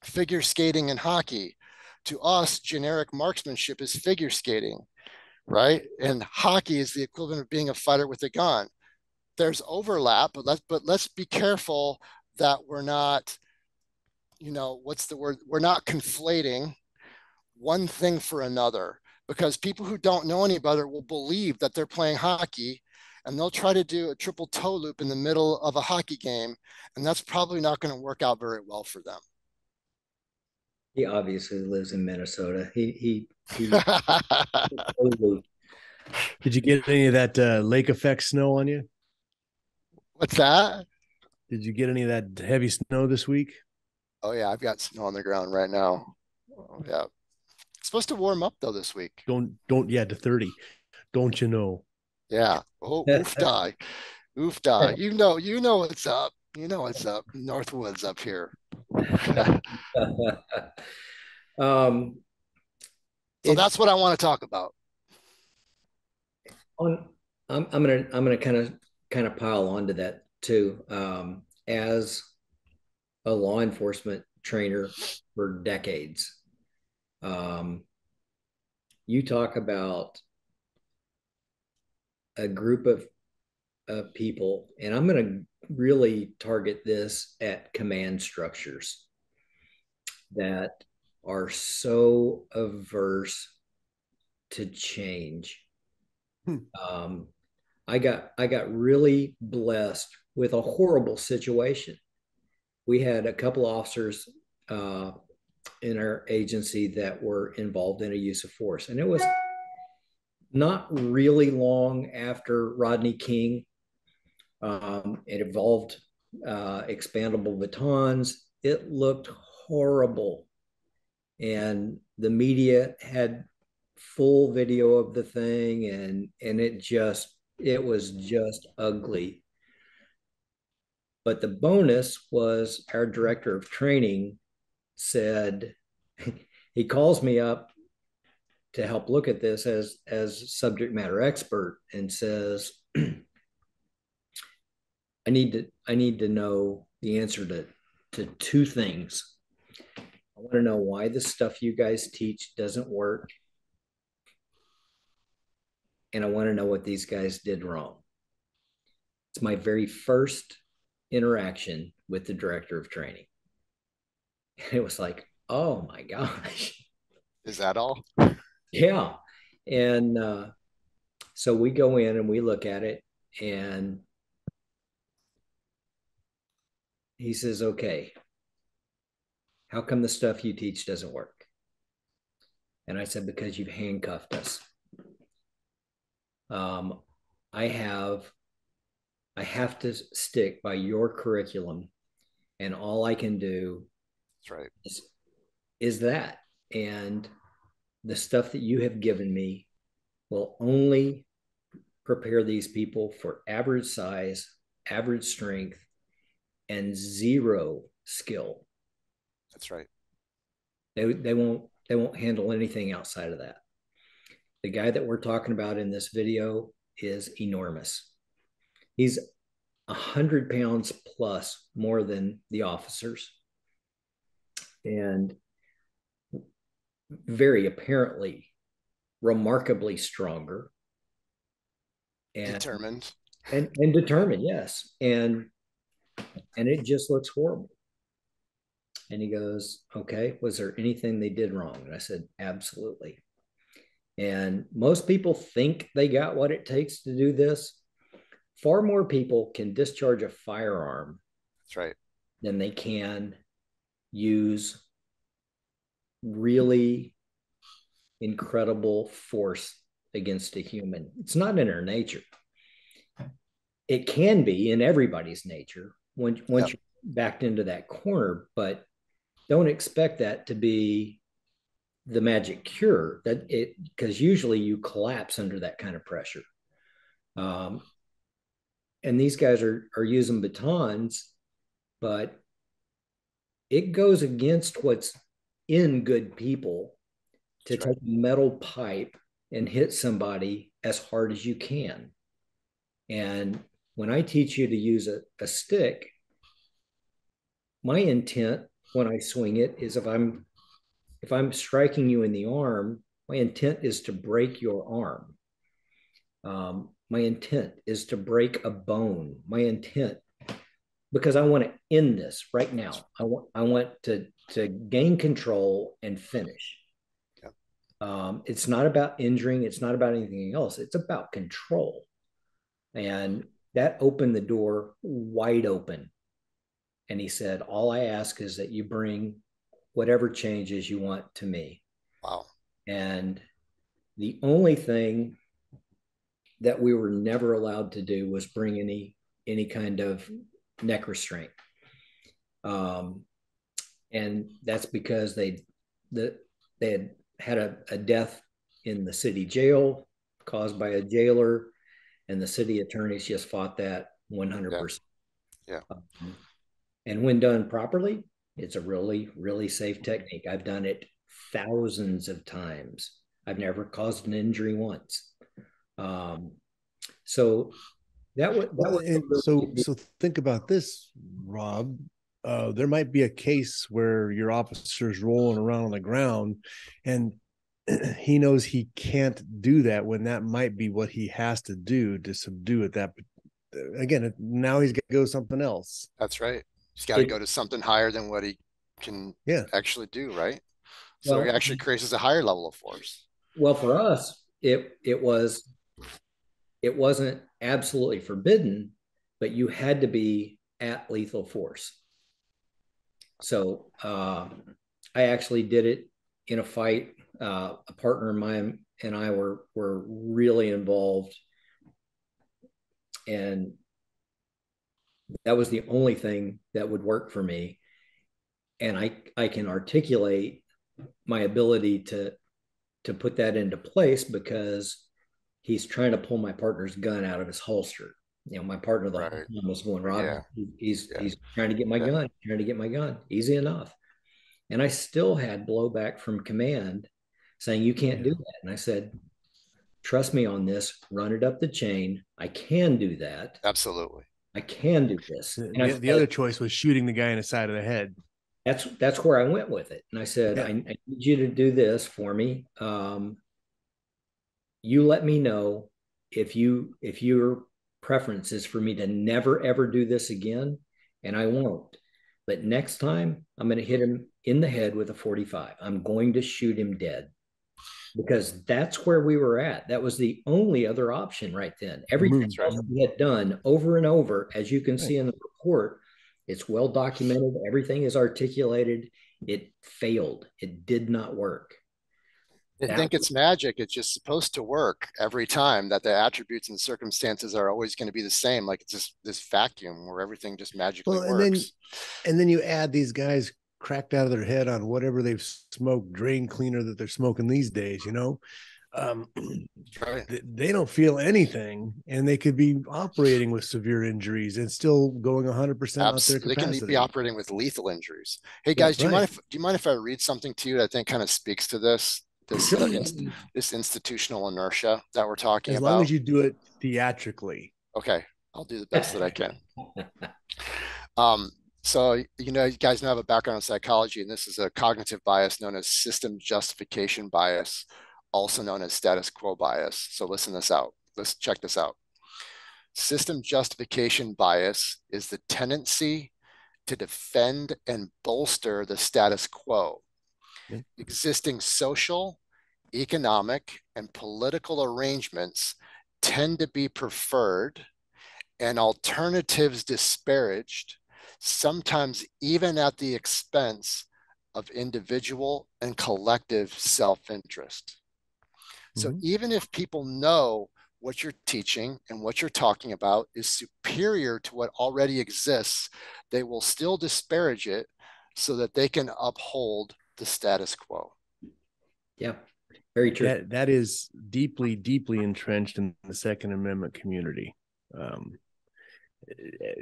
figure skating and hockey. To us, generic marksmanship is figure skating, right? And hockey is the equivalent of being a fighter with a gun. There's overlap, but let's be careful that we're not, what's the word? We're not conflating one thing for another, because people who don't know any better will believe that they're playing hockey and they'll try to do a triple toe loop in the middle of a hockey game, and that's probably not going to work out very well for them. He obviously lives in Minnesota. He totally. Did you get any of that lake effect snow on you? What's that? Did you get any of that heavy snow this week? Oh yeah, I've got snow on the ground right now. Oh, yeah. It's supposed to warm up though this week. Don't yeah, to 30. Don't you know? Yeah. Oh, oof die. Oof die. You know what's up. You know what's up. Northwoods up here. um, So it that's what I want to talk about. on. I'm gonna kind of pile onto that too. As a law enforcement trainer for decades, um, you talk about a group of people, and I'm going to really target this at command structures that are so averse to change. Hmm. Um, I got really blessed with a horrible situation. We had a couple officers uh, in our agency that were involved in a use of force, and it was not really long after Rodney King. It involved expandable batons. It looked horrible, and the media had full video of the thing, and it was just ugly. But the bonus was our director of training said he calls me up to help look at this as subject matter expert and says I need to know the answer to two things. I want to know why the stuff you guys teach doesn't work, and I want to know what these guys did wrong. It's my very first interaction with the director of training. And it was like, oh my gosh. Is that all? Yeah. And so we go in and we look at it, and he says, okay, how come the stuff you teach doesn't work? And I said, because you've handcuffed us. Um, I have I have to stick by your curriculum, and all I can do That's right. is that. And the stuff that you have given me will only prepare these people for average size, average strength, and zero skill. That's right. They won't handle anything outside of that. The guy that we're talking about in this video is enormous. He's 100 pounds plus more than the officers, and very apparently remarkably stronger and Determined. and determined, yes. And it just looks horrible. And he goes, okay, was there anything they did wrong? And I said, absolutely. And most people think they got what it takes to do this. Far more people can discharge a firearm That's right. than they can use really incredible force against a human. It's not in our nature. It can be in everybody's nature once Yep. you're backed into that corner, but don't expect that to be the magic cure. That it because usually you collapse under that kind of pressure. Um, and these guys are using batons, but it goes against what's in good people to That's right. take a metal pipe and hit somebody as hard as you can. And when I teach you to use a stick, my intent when I swing it is if I'm striking you in the arm, my intent is to break your arm. My intent is to break a bone. My intent, because I want to end this right now. I want to gain control and finish. Yep. It's not about injuring. It's not about anything else. It's about control. And that opened the door wide open. And he said, all I ask is that you bring whatever changes you want to me. Wow. And the only thing that we were never allowed to do was bring any kind of neck restraint. And that's because they had a death in the city jail caused by a jailer, and the city attorneys just fought that 100%. Yeah. And when done properly, it's a really, really safe technique. I've done it thousands of times. I've never caused an injury once. So so think about this, Rob. There might be a case where your officer's rolling around on the ground and he knows he can't do that when that might be what he has to do to subdue it. That again, now he's got to go something else. That's right. He's got to go to something higher than what he can actually do, right? So he actually creates a higher level of force. Well, for us, it wasn't absolutely forbidden, but you had to be at lethal force. So I actually did it in a fight. A partner of mine and I were really involved, and that was the only thing that would work for me. And I can articulate my ability to put that into place because he's trying to pull my partner's gun out of his holster. You know, my partner the whole time was going, Rob, he's trying to get my gun, trying to get my gun. Easy enough. And I still had blowback from command saying, you can't do that. And I said, trust me on this, run it up the chain. I can do that. Absolutely. I can do this. The other choice was shooting the guy in the side of the head. That's where I went with it. And I said, I need you to do this for me. You let me know if your preference is for me to never ever do this again, and I won't. But next time I'm going to hit him in the head with a 45. I'm going to shoot him dead, because that's where we were at. That was the only other option right then. Everything else we had done over and over, as you can see in the report, it's well documented. Everything is articulated. It failed. It did not work. They think it's magic. It's just supposed to work every time, that the attributes and circumstances are always going to be the same. Like it's just this vacuum where everything just magically works. And then you add these guys cracked out of their head on whatever they've smoked, drain cleaner that they're smoking these days, you know. They don't feel anything, and they could be operating with severe injuries and still going 100% out their capacity. They can be operating with lethal injuries. Hey guys, do you mind if I read something to you that I think kind of speaks to this institutional inertia that we're talking about? As long as you do it theatrically. Okay, I'll do the best that I can. So, you know, you guys know I have a background in psychology, and this is a cognitive bias known as system justification bias, also known as status quo bias. So listen this out. Let's check this out. System justification bias is the tendency to defend and bolster the status quo. Existing social, economic, and political arrangements tend to be preferred and alternatives disparaged, sometimes even at the expense of individual and collective self-interest. So even if people know what you're teaching and what you're talking about is superior to what already exists, they will still disparage it so that they can uphold the status quo. Yeah, very true. That is deeply, deeply entrenched in the Second Amendment community.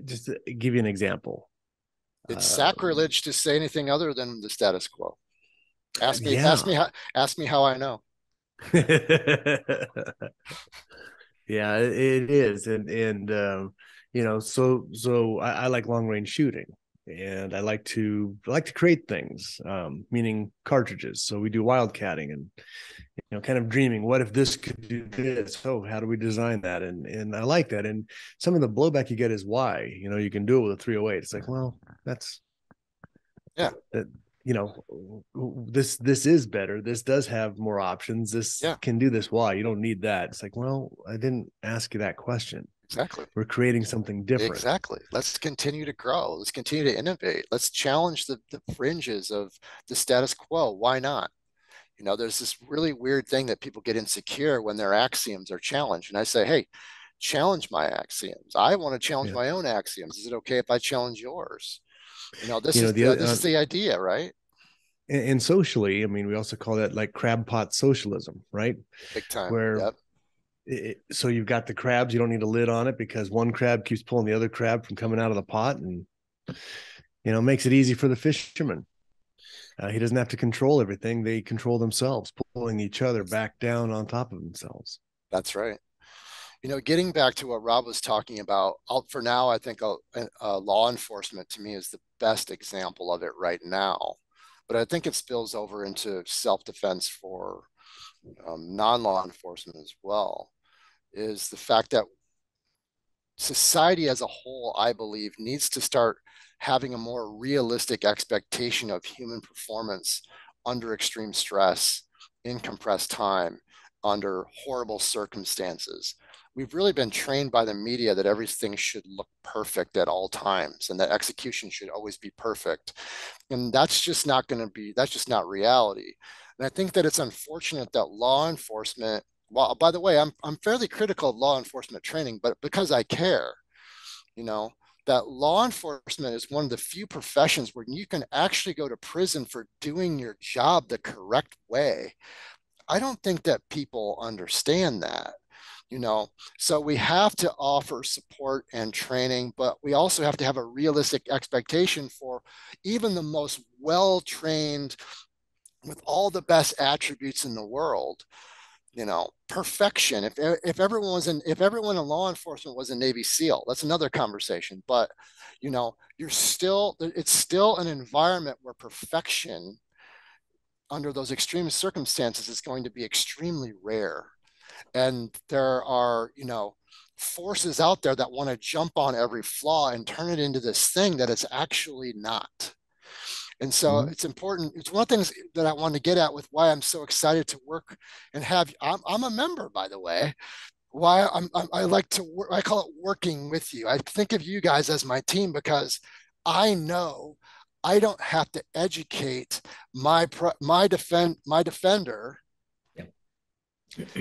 Just to give you an example. It's sacrilege to say anything other than the status quo. Ask me how I know. Yeah, it is. And you know, so I like long range shooting, and I like to create things, meaning cartridges. So we do wildcatting and, you know, kind of dreaming, what if this could do this? Oh, how do we design that? And I like that. And some of the blowback you get is why, you know, you can do it with a 308. It's like, well, that's that, you know, this is better. This does have more options. This can do this. Why? You don't need that. It's like, well, I didn't ask you that question. Exactly. We're creating something different. Exactly. Let's continue to grow. Let's continue to innovate. Let's challenge the fringes of the status quo. Why not? You know, there's this really weird thing that people get insecure when their axioms are challenged. And I say, hey, challenge my axioms. I want to challenge Yeah. my own axioms. Is it okay if I challenge yours? You know, This is the idea, right? and socially, I mean, we also call that like crab pot socialism, right? Big time. Where Yep. so you've got the crabs, you don't need a lid on it because one crab keeps pulling the other crab from coming out of the pot, and makes it easy for the fisherman. He doesn't have to control everything; they control themselves, pulling each other back down on top of themselves. That's right. Getting back to what Rob was talking about, for now, I think law enforcement to me is the best example of it right now. But I think it spills over into self-defense for non-law enforcement as well, is the fact that society as a whole, I believe, needs to start having a more realistic expectation of human performance under extreme stress, in compressed time, under horrible circumstances. We've really been trained by the media that everything should look perfect at all times and that execution should always be perfect. And that's just not reality. And I think that it's unfortunate that law enforcement, well, by the way, I'm fairly critical of law enforcement training, but because I care, you know, that law enforcement is one of the few professions where you can actually go to prison for doing your job the correct way. I don't think that people understand that, you know. So we have to offer support and training, but we also have to have a realistic expectation for even the most well-trained with all the best attributes in the world, perfection. If everyone in law enforcement was a Navy SEAL, that's another conversation. But it's still an environment where perfection under those extreme circumstances is going to be extremely rare. And there are, forces out there that want to jump on every flaw and turn it into this thing that it's actually not. And so it's important. It's one of the things that I want to get at with why I'm so excited to work and have. I'm a member, by the way. Why I like to work. I call it working with you. I think of you guys as my team because I know I don't have to educate my defender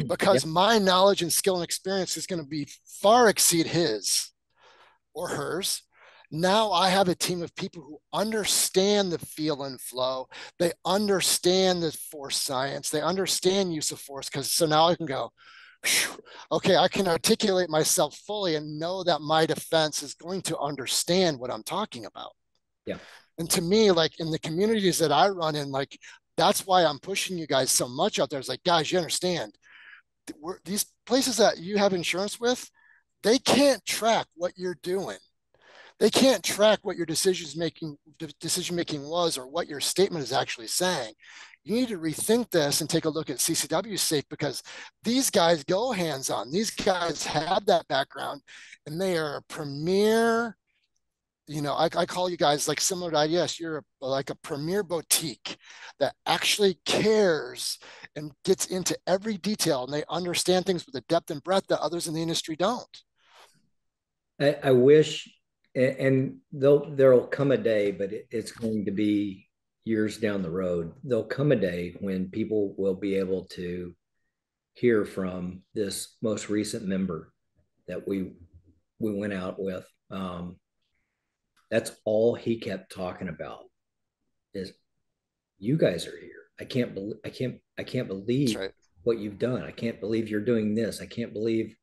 because my knowledge and skill and experience is going to be far exceed his or hers. Now I have a team of people who understand the feel and flow. They understand the force science. They understand use of force. So now I can go, okay, I can articulate myself fully and know that my defense is going to understand what I'm talking about. Yeah. And to me, like in the communities that I run in, like that's why I'm pushing you guys so much out there. It's like, guys, you understand, these places that you have insurance with, they can't track what you're doing. They can't track what your decision making was or what your statement is actually saying. You need to rethink this and take a look at CCW's sake because these guys go hands-on. These guys have that background and they are a premier, I call you guys like similar to IDS, you're like a premier boutique that actually cares and gets into every detail and they understand things with a depth and breadth that others in the industry don't. I wish, and there'll come a day, but it's going to be years down the road. There'll come a day when people will be able to hear from this most recent member that we went out with. That's all he kept talking about is you guys are here. I can't believe right. what you've done. I can't believe you're doing this. I can't believe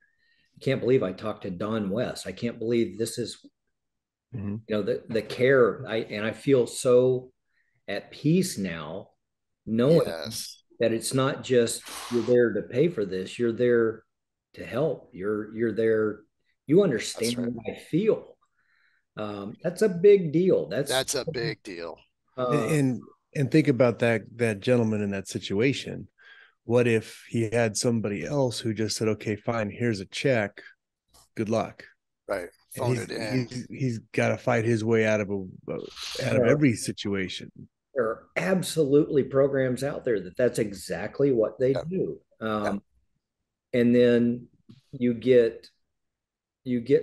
I talked to Don West. I can't believe this is the care. I feel so at peace now knowing that it's not just you're there to pay for this, you're there to help. You're there, you understand what I feel. That's a big deal. That's a big deal. And think about that gentleman in that situation. What if he had somebody else who just said, okay, fine, here's a check, good luck. Right. Phone it in. He's got to fight his way out of every situation. There are absolutely programs out there that's exactly what they do. And then you get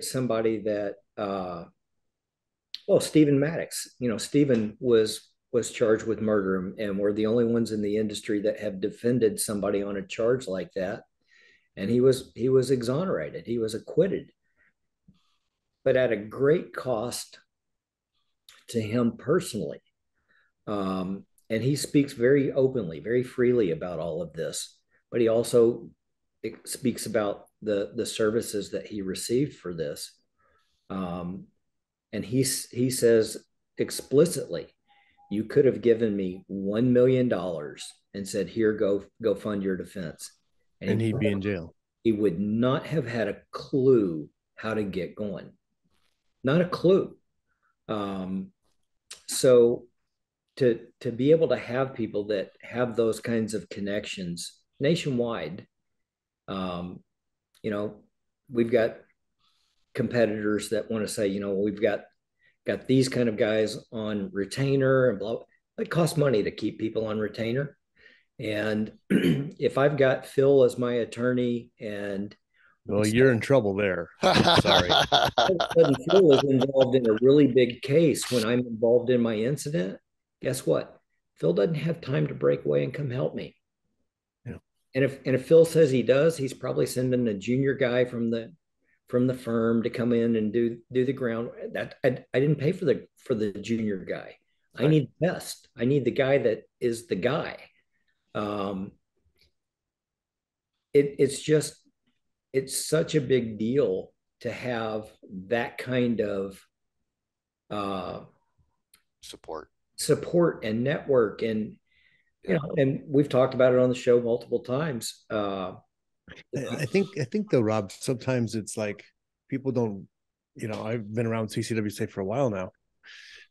somebody that Stephen Maddox, Stephen was charged with murder, and we're the only ones in the industry that have defended somebody on a charge like that. and he was exonerated. He was acquitted, but at a great cost to him personally. And he speaks very openly, very freely about all of this. But he also speaks about the services that he received for this. And he says explicitly, you could have given me $1 million and said, "Here, go fund your defense," and he'd be in jail. He would not have had a clue how to get going. Not a clue. So to be able to have people that have those kinds of connections nationwide, um, you know, we've got competitors that want to say, we've got these kind of guys on retainer and blah. It costs money to keep people on retainer. And if I've got Phil as my attorney and well, you're in trouble there. Sorry. Phil is involved in a really big case when I'm involved in my incident, guess what? Phil doesn't have time to break away and come help me. Yeah. And if Phil says he does, he's probably sending a junior guy from the firm to come in and do the ground. That I didn't pay for the junior guy. Right. I need the best. I need the guy that is the guy. It's such a big deal to have that kind of support and network. And and we've talked about it on the show multiple times. I think though, Rob, sometimes it's like people don't, I've been around CCW say for a while now.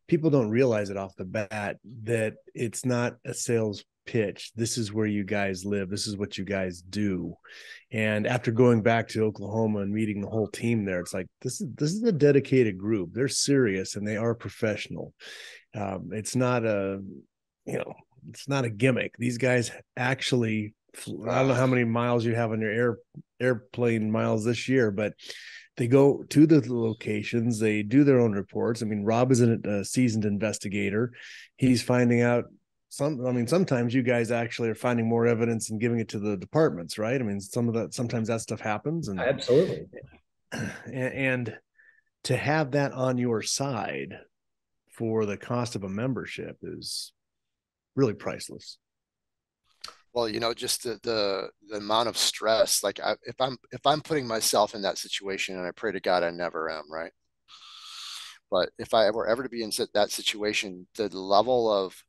People don't realize it off the bat that it's not a sales pitch. This is where you guys live. This is what you guys do. And after going back to Oklahoma and meeting the whole team there, it's like, this is a dedicated group. They're serious and they are professional. It's not a gimmick. These guys actually, I don't know how many miles you have on your airplane miles this year, but they go to the locations. They do their own reports. I mean, Rob is a seasoned investigator. He's finding out sometimes you guys actually are finding more evidence and giving it to the departments, right? I mean, sometimes that stuff happens. And absolutely. And to have that on your side for the cost of a membership is really priceless. Well, just the amount of stress, like if I'm putting myself in that situation, and I pray to God I never am, right? But if I were ever to be in that situation, the level of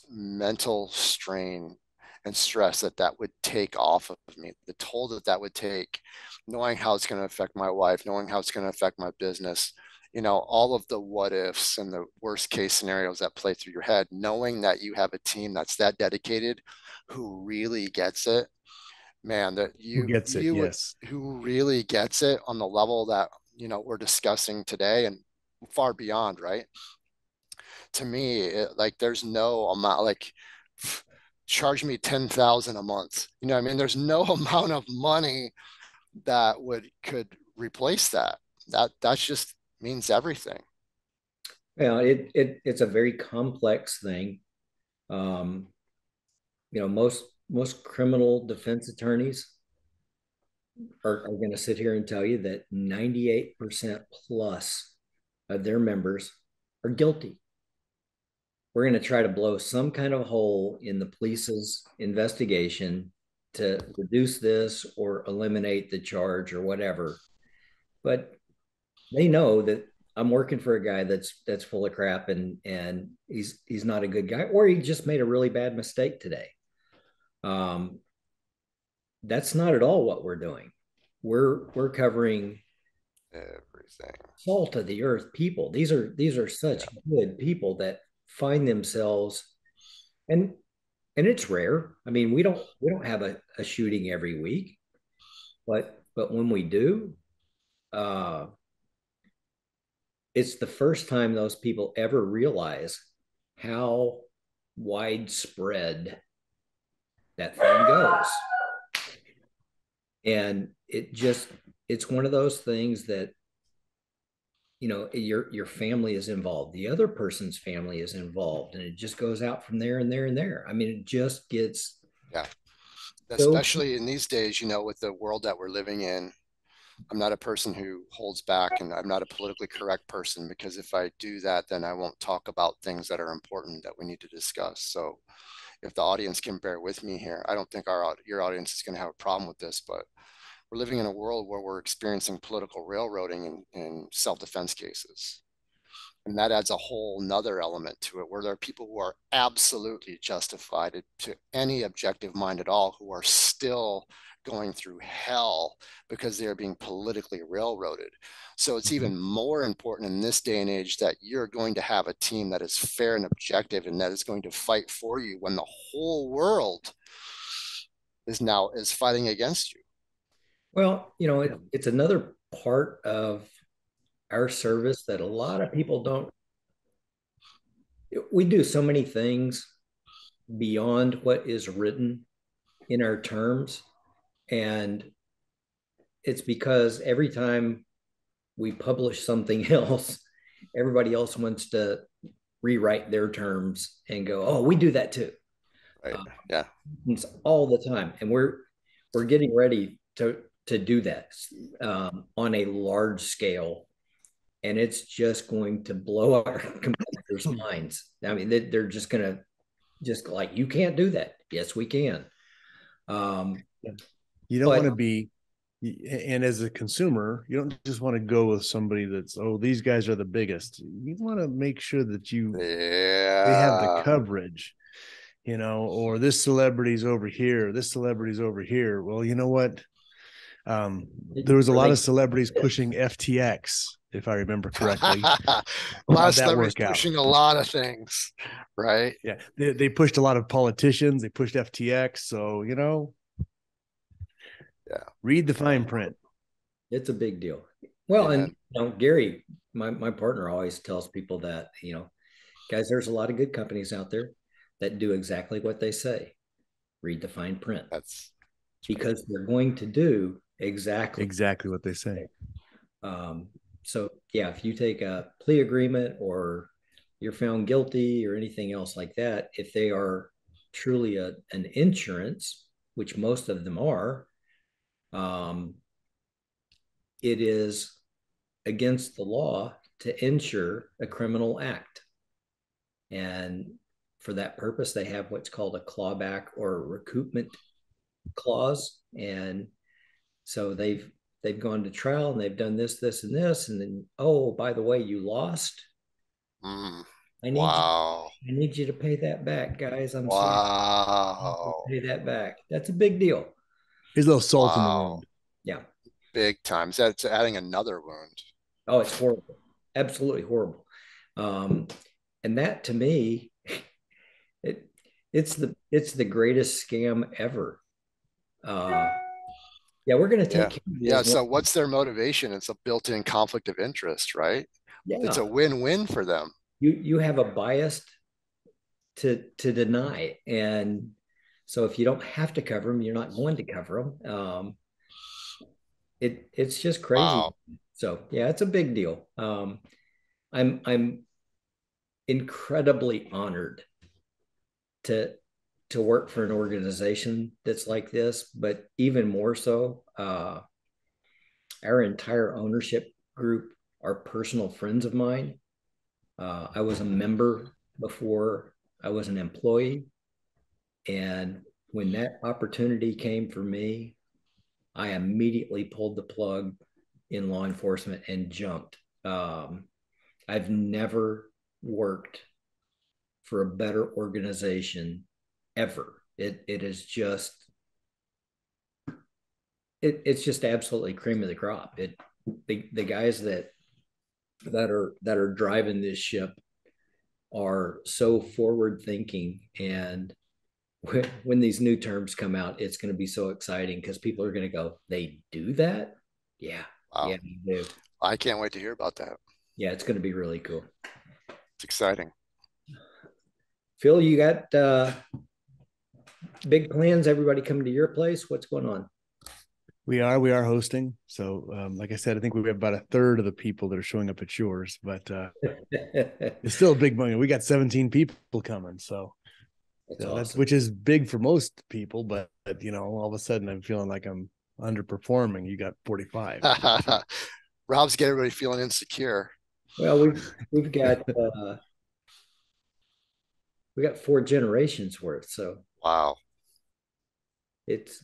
mental strain and stress that would take off of me, the toll that would take, knowing how it's going to affect my wife, knowing how it's going to affect my business, all of the what ifs and the worst case scenarios that play through your head, knowing that you have a team that's that dedicated, who really gets it, man, that who really gets it on the level that, we're discussing today and far beyond, right? To me, there's no amount, charge me 10,000 a month. I mean, there's no amount of money that could replace that. That's just means everything. Yeah, it's a very complex thing. Most criminal defense attorneys are going to sit here and tell you that 98% plus of their members are guilty. We're going to try to blow some kind of hole in the police's investigation to reduce this or eliminate the charge or whatever. But they know that I'm working for a guy that's full of crap and he's not a good guy, or he just made a really bad mistake today. That's not at all what we're doing. We're covering everything. Salt of the earth people. These are such good people that find themselves, and it's rare. I mean, we don't have a shooting every week, but when we do, it's the first time those people ever realize how widespread that thing goes. And it's one of those things that, your family is involved, the other person's family is involved, and it just goes out from there and there and there. I mean, it just gets So, especially in these days, with the world that we're living in. I'm not a person who holds back, and I'm not a politically correct person, because if I do that, then I won't talk about things that are important that we need to discuss. So if the audience can bear with me here, I don't think your audience is going to have a problem with this, but we're living in a world where we're experiencing political railroading in self-defense cases. And that adds a whole nother element to it, where there are people who are absolutely justified to any objective mind at all, who are still going through hell because they are being politically railroaded. So it's even more important in this day and age that you're going to have a team that is fair and objective, and that is going to fight for you when the whole world is fighting against you. well, it's another part of our service that a lot of people don't. We do so many things beyond what is written in our terms. And it's because every time we publish something else, everybody else wants to rewrite their terms and go, "Oh, we do that too." Right. Uh, Yeah. it's all the time, and we're getting ready to do that on a large scale, and it's just going to blow our competitors' minds. I mean, they're just going to just like, "You can't do that." Yes, we can. Um, You don't want but to be, and as a consumer, you don't just want to go with somebody that's, oh, these guys are the biggest. You want to make sure that they have the Yeah. coverage, or this celebrity's over here, this celebrity's over here. Well, you know what? There was a are lot they? of celebrities pushing FTX, if I remember correctly. A lot of How'd that celebrities work out? pushing a lot of things, right? Yeah, they pushed a lot of politicians. They pushed FTX. So, Yeah. read the fine print. It's a big deal. Well, and Amen. Gary, my partner always tells people that, guys, there's a lot of good companies out there that do exactly what they say. Read the fine print, That's right. because they're going to do exactly. Exactly what they say. Um, so yeah, if you take a plea agreement or you're found guilty or anything else like that, if they are truly an insurance, which most of them are, um, it is against the law to insure a criminal act. And for that purpose, they have what's called a clawback or recoupment clause. And so they've gone to trial and they've done this, this, and this. And then, oh, by the way, you lost. Mm. I need you. Wow. I need you to pay that back, guys. I'm sorry. Wow. Pay that back. That's a big deal. Here's a little salt in the Wow. wound. Yeah. Big time. So that's adding another wound. Oh, it's horrible. Absolutely horrible. Um, and that to me, it it's the greatest scam ever. Uh, yeah, we're going to take Yeah. care of you Yeah. as long. So what's their motivation? It's a built-in conflict of interest, right? It's Yeah, a win-win for them. you have a bias to deny, and so if you don't have to cover them, you're not going to cover them. It's just crazy. Wow. So yeah, it's a big deal. I'm incredibly honored to to work for an organization that's like this, but even more so, our entire ownership group are personal friends of mine. I was a member before I was an employee. And when that opportunity came for me, I immediately pulled the plug in law enforcement and jumped. I've never worked for a better organization ever. It is just it's just absolutely cream of the crop. The guys that are driving this ship are so forward thinking, and when these new terms come out, it's going to be so exciting because people are going to go, they do that. Yeah, Wow. yeah, they do. I can't wait to hear about that. Yeah, it's going to be really cool. It's exciting. Phil, you got big plans? Everybody coming to your place? What's going on? We are hosting. So, like I said, I think we have about a third of the people that are showing up at yours, but it's still a big money. We got 17 people coming. So That's So that's, awesome. which is big for most people, but all of a sudden I'm feeling like I'm underperforming. You got 45. Rob's getting everybody feeling insecure. Well, we've got we got 4 generations worth, so Wow. it's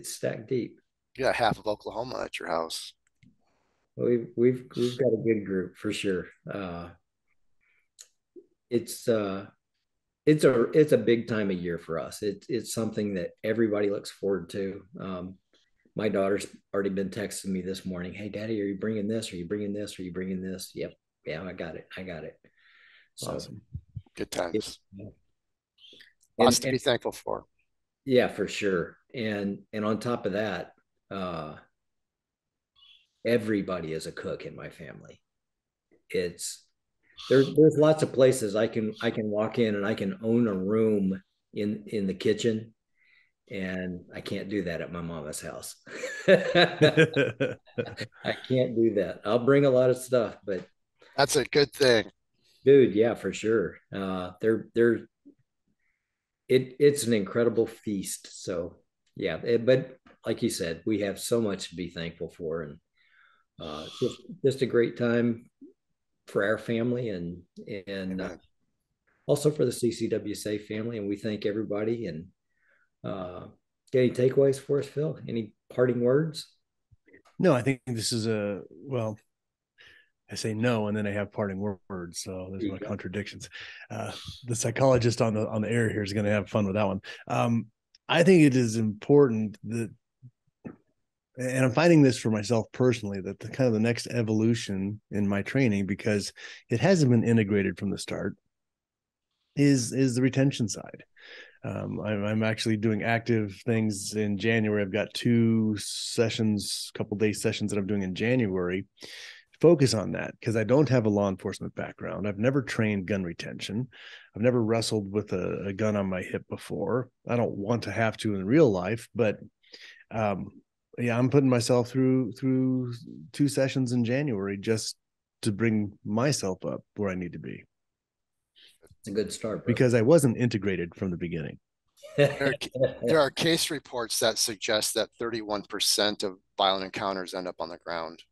stacked deep. You got half of Oklahoma at your house. We've got a good group for sure. It's it's a big time of year for us. It's something that everybody looks forward to. My daughter's already been texting me this morning. Hey, Daddy, are you bringing this? Are you bringing this? Are you bringing this? Yep, yeah, I got it. I got it. So, Awesome. Good it, times. Lots to and be thankful for. yeah, for sure. And on top of that, uh, everybody is a cook in my family. It's there's lots of places I can walk in and I can own a room in the kitchen, and I can't do that at my mama's house. I can't do that. I'll bring a lot of stuff, but That's a good thing. dude, yeah, for sure. They're it's an incredible feast. So yeah, but like you said, we have so much to be thankful for, and just a great time for our family, and Amen. also for the CCW Safe family. And we thank everybody. And uh, get any takeaways for us, Phil? Any parting words? No, I think this is well, I say no, and then I have parting words. So there's There my you go. contradictions. The psychologist on the air here is going to have fun with that one. I think it is important that, and I'm finding this for myself personally, that the kind of the next evolution in my training, because it hasn't been integrated from the start, is the retention side. I'm actually doing active things in January. I've got 2 sessions, couple day sessions that I'm doing in January. Focus on that because I don't have a law enforcement background. I've never trained gun retention. I've never wrestled with a gun on my hip before. I don't want to have to in real life, but um, yeah, I'm putting myself through 2 sessions in January just to bring myself up where I need to be It's a good start, brother. because I wasn't integrated from the beginning. There are, there are case reports that suggest that 31% of violent encounters end up on the ground.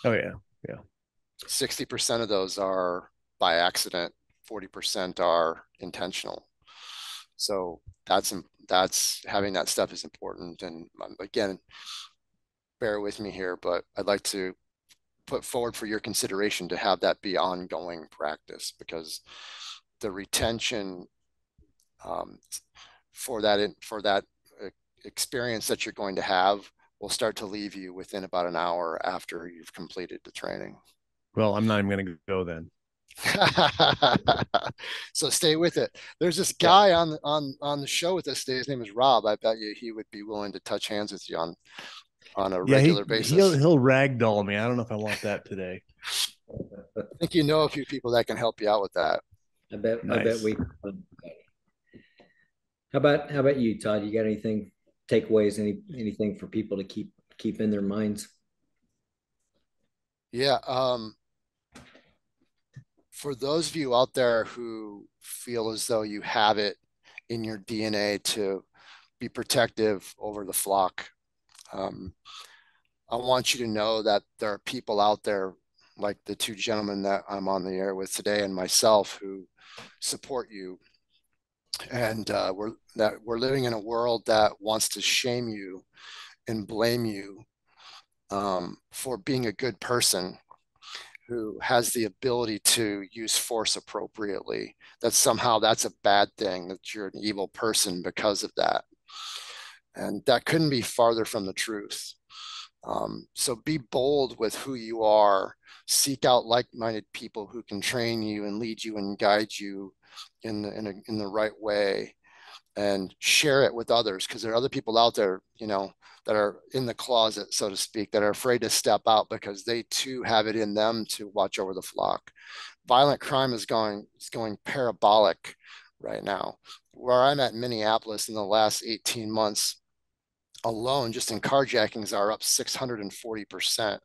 Oh yeah, yeah. 60% of those are by accident. 40% are intentional. So that's having that stuff is important. And again, bear with me here, but I'd like to put forward for your consideration to have that be ongoing practice because the retention um, for that experience that you're going to have will start to leave you within about an hour after you've completed the training. Well, I'm not even going to go then. So stay with it. There's this Yeah, guy on the show with us today. His name is Rob. I bet you he would be willing to touch hands with you on a Yeah, regular basis. he'll ragdoll me. I don't know if I want that today. I think you know a few people that can help you out with that. I bet Nice. we. How about you, Todd? You got anything takeaways? Anything for people to keep in their minds? Yeah. For those of you out there who feel as though you have it in your DNA to be protective over the flock, um, I want you to know that there are people out there like the 2 gentlemen that I'm on the air with today and myself who support you. And we're living in a world that wants to shame you and blame you for being a good person who has the ability to use force appropriately. That somehow that's a bad thing, that you're an evil person because of that. And that couldn't be farther from the truth. So be bold with who you are. Seek out like-minded people who can train you and lead you and guide you in the right way, and share it with others because there are other people out there, that are in the closet, so to speak, that are afraid to step out because they too have it in them to watch over the flock. Violent crime is going parabolic right now. Where I'm at in Minneapolis in the last 18 months alone, just in carjackings are up 640%.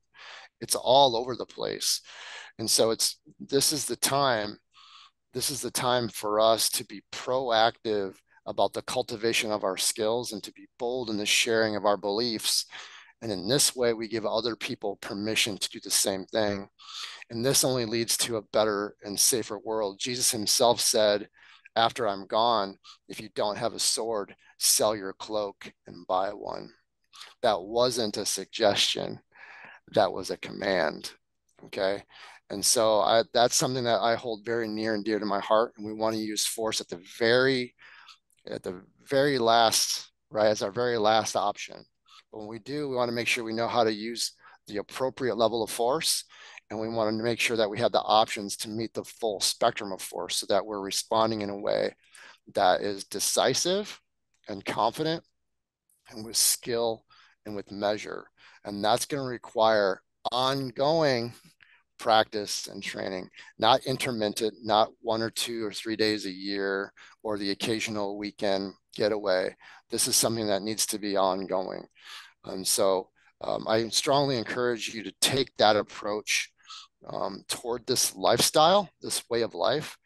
It's all over the place. And so this is the time This is the time for us to be proactive about the cultivation of our skills and to be bold in the sharing of our beliefs. And in this way, we give other people permission to do the same thing. And this only leads to a better and safer world. Jesus himself said, after I'm gone, if you don't have a sword, sell your cloak and buy one. That wasn't a suggestion, that was a command. Okay. And so that's something that I hold very near and dear to my heart. And we want to use force at the very last, right, as our very last option. But when we do, we want to make sure we know how to use the appropriate level of force. And we want to make sure that we have the options to meet the full spectrum of force so that we're responding in a way that is decisive and confident and with skill and with measure. And that's going to require ongoing practice and training, not intermittent, not 1 or 2 or 3 days a year or the occasional weekend getaway. This is something that needs to be ongoing. And so I strongly encourage you to take that approach toward this lifestyle, this way of life.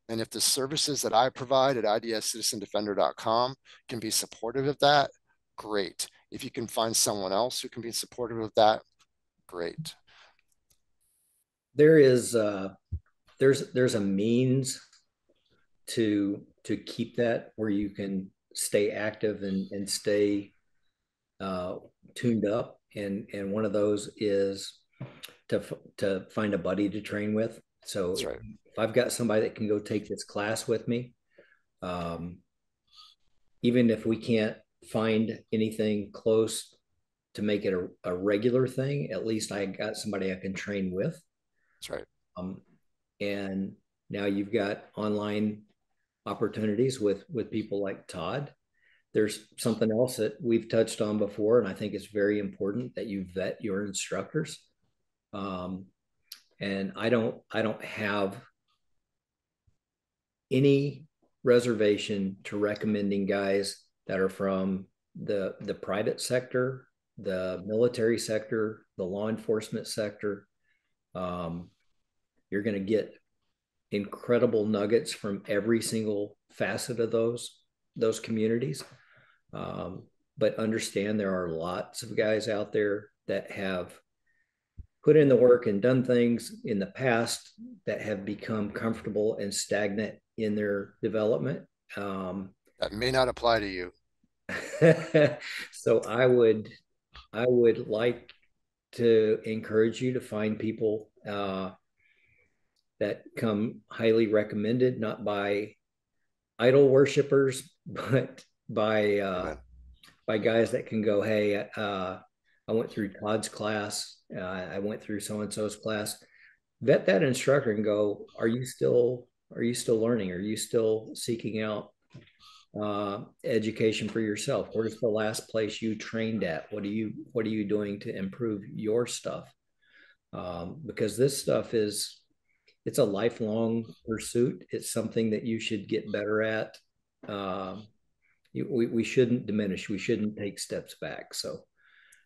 And if the services that I provide at idscitizendefender.com can be supportive of that, great. If you can find someone else who can be supportive of that, great. There's a means to keep that where you can stay active and stay tuned up, and one of those is to find a buddy to train with. So That's right. if I've got somebody that can go take this class with me, even if we can't find anything close to make it a regular thing, at least I got somebody I can train with. That's right. And now you've got online opportunities with people like Todd. There's something else that we've touched on before, and I think it's very important that you vet your instructors. And I don't have any reservation to recommending guys that are from the private sector, the military sector, the law enforcement sector. You're going to get incredible nuggets from every single facet of those communities. But understand there are lots of guys out there that have put in the work and done things in the past that have become comfortable and stagnant in their development. That may not apply to you. So I would like to encourage you to find people that come highly recommended, not by idol worshipers, but by guys that can go, hey, I went through Todd's class, I went through so and so's class. Vet that instructor and go, are you still learning? Are you still seeking out education for yourself? Where's the last place you trained at? What are you doing to improve your stuff? Because this stuff it's a lifelong pursuit. It's something that you should get better at. We shouldn't diminish. We shouldn't take steps back. So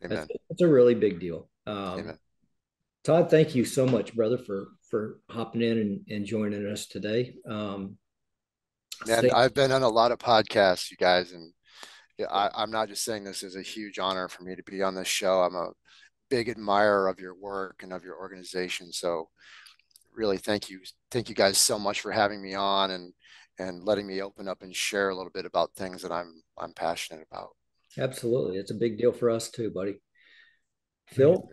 that's a really big deal. Todd, thank you so much, brother, for hopping in and joining us today. And I've been on a lot of podcasts, you guys, and I'm not just saying this is a huge honor for me to be on this show. I'm a big admirer of your work and of your organization. So really thank you guys so much for having me on and letting me open up and share a little bit about things that I'm passionate about. Absolutely. It's a big deal for us too, buddy. Phil,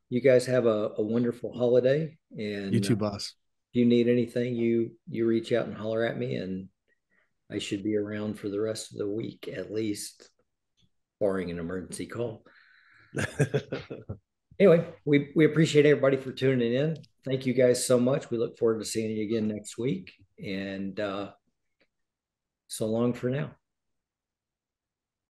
you guys have a wonderful holiday, and you too, boss. If you need anything, you reach out and holler at me, and I should be around for the rest of the week, at least, barring an emergency call. Anyway, we appreciate everybody for tuning in. Thank you guys so much. We look forward to seeing you again next week. And so long for now.